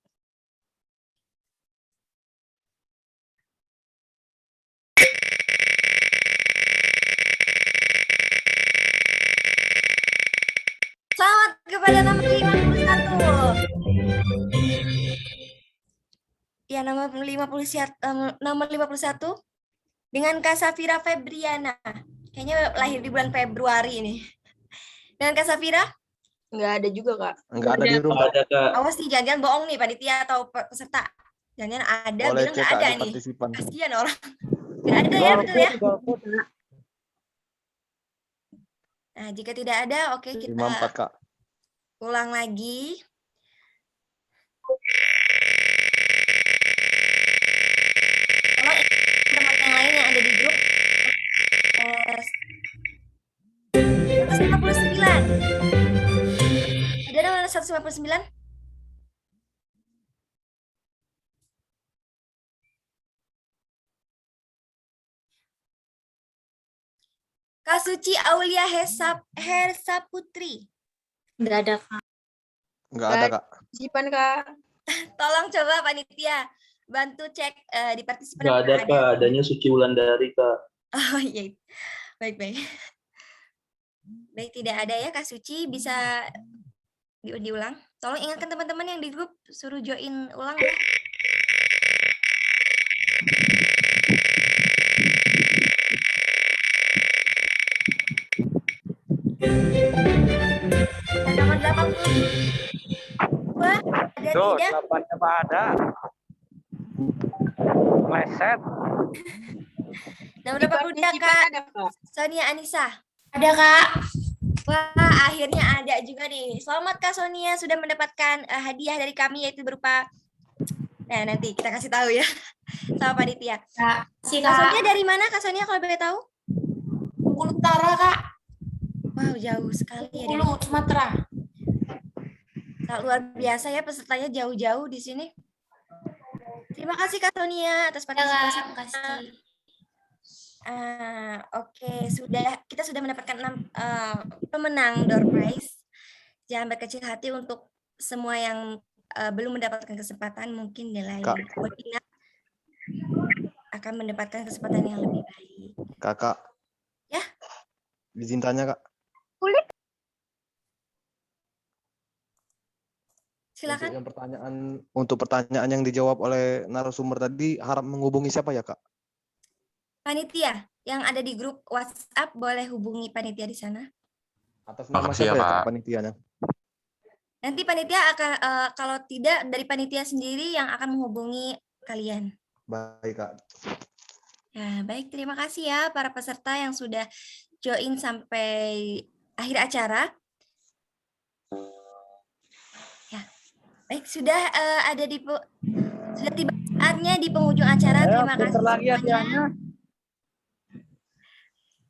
kepada nomor 51. Ya, nomor 51 dengan Kak Safira Febriana. Kayaknya lahir di bulan Februari ini. Dengan Kak Safira? Nggak ada juga, Kak. Enggak ada di room, Kak. Ada, Kak. Awas nih, jangan-jangan bohong nih panitia atau peserta. Jangan-jangan ada, Boleh bilang cek, nggak Kak, ada di nih. partisipan. Kasian orang. Nggak ada ya, betul ya? Nah, jika tidak ada, oke, kita 54, Kak. ulang lagi. Tolong teman yang lain yang ada di grup. 159. Ada nomor 159? Kak Suci Aulia Hersa Putri. Nggak ada, Kak. Enggak ada, Kak. Partisipan, Kak. Tolong coba panitia bantu cek di partisipan. Nggak ada, apakah Kak. Adanya Suci Wulandari, Kak. Oh iya, baik. Baik, tidak ada ya Kak Suci, bisa diulang. Tolong ingatkan teman-teman yang di grup, suruh join ulang ya. Dan nomor 80. Wah, ada Tuh, tidak? 8-nya Pak ada. Meleset. Nomor Di 82 partisipan Kak ada, Kak. Sonia Anissa. Ada, Kak. Wah, akhirnya ada juga nih. Selamat Kak Sonia sudah mendapatkan hadiah dari kami yaitu berupa. Nah, nanti kita kasih tahu ya sama panitia. Kak, Kak Sonia dari mana Kak Sonia kalau boleh tahu? Bengkulu Utara, Kak. Wow, jauh sekali ya dari Bengkulu, Sumatera. luar biasa ya pesertanya jauh-jauh di sini. Terima kasih Kak Sonia atas partisipasi. Terima kasih. Oke, kita sudah mendapatkan 6 pemenang door prize. Jangan berkecil hati untuk semua yang belum mendapatkan kesempatan, mungkin di lain webinar akan mendapatkan kesempatan yang lebih baik. Kakak. Ya. Izin tanya, Kak. Silakan. Untuk pertanyaan yang dijawab oleh narasumber tadi, harap menghubungi siapa ya, Kak? Panitia yang ada di grup WhatsApp boleh hubungi panitia di sana. Atas nama siapa ya, Kak, panitianya? Nanti panitia akan kalau tidak dari panitia sendiri yang akan menghubungi kalian. Baik, Kak. Ya, baik, terima kasih ya para peserta yang sudah join sampai akhir acara. Ya, baik, sudah sudah tiba saatnya di penghujung acara. Terima kasih semuanya.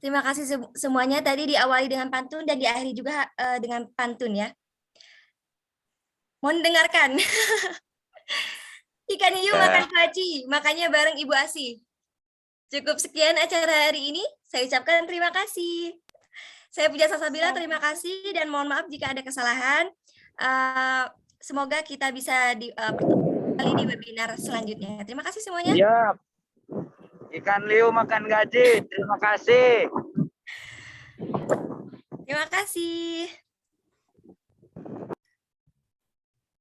Terima kasih semuanya. Tadi diawali dengan pantun dan diakhiri juga dengan pantun ya. Mohon dengarkan. Ikan hiu makan kuaci, makanya bareng Ibu Asih. Cukup sekian acara hari ini. Saya ucapkan terima kasih. Saya Puja Salsabila, terima kasih dan mohon maaf jika ada kesalahan. Semoga kita bisa bertemu kembali di webinar selanjutnya. Terima kasih semuanya. Siap. Ikan liu makan gaji. Terima kasih. Terima kasih.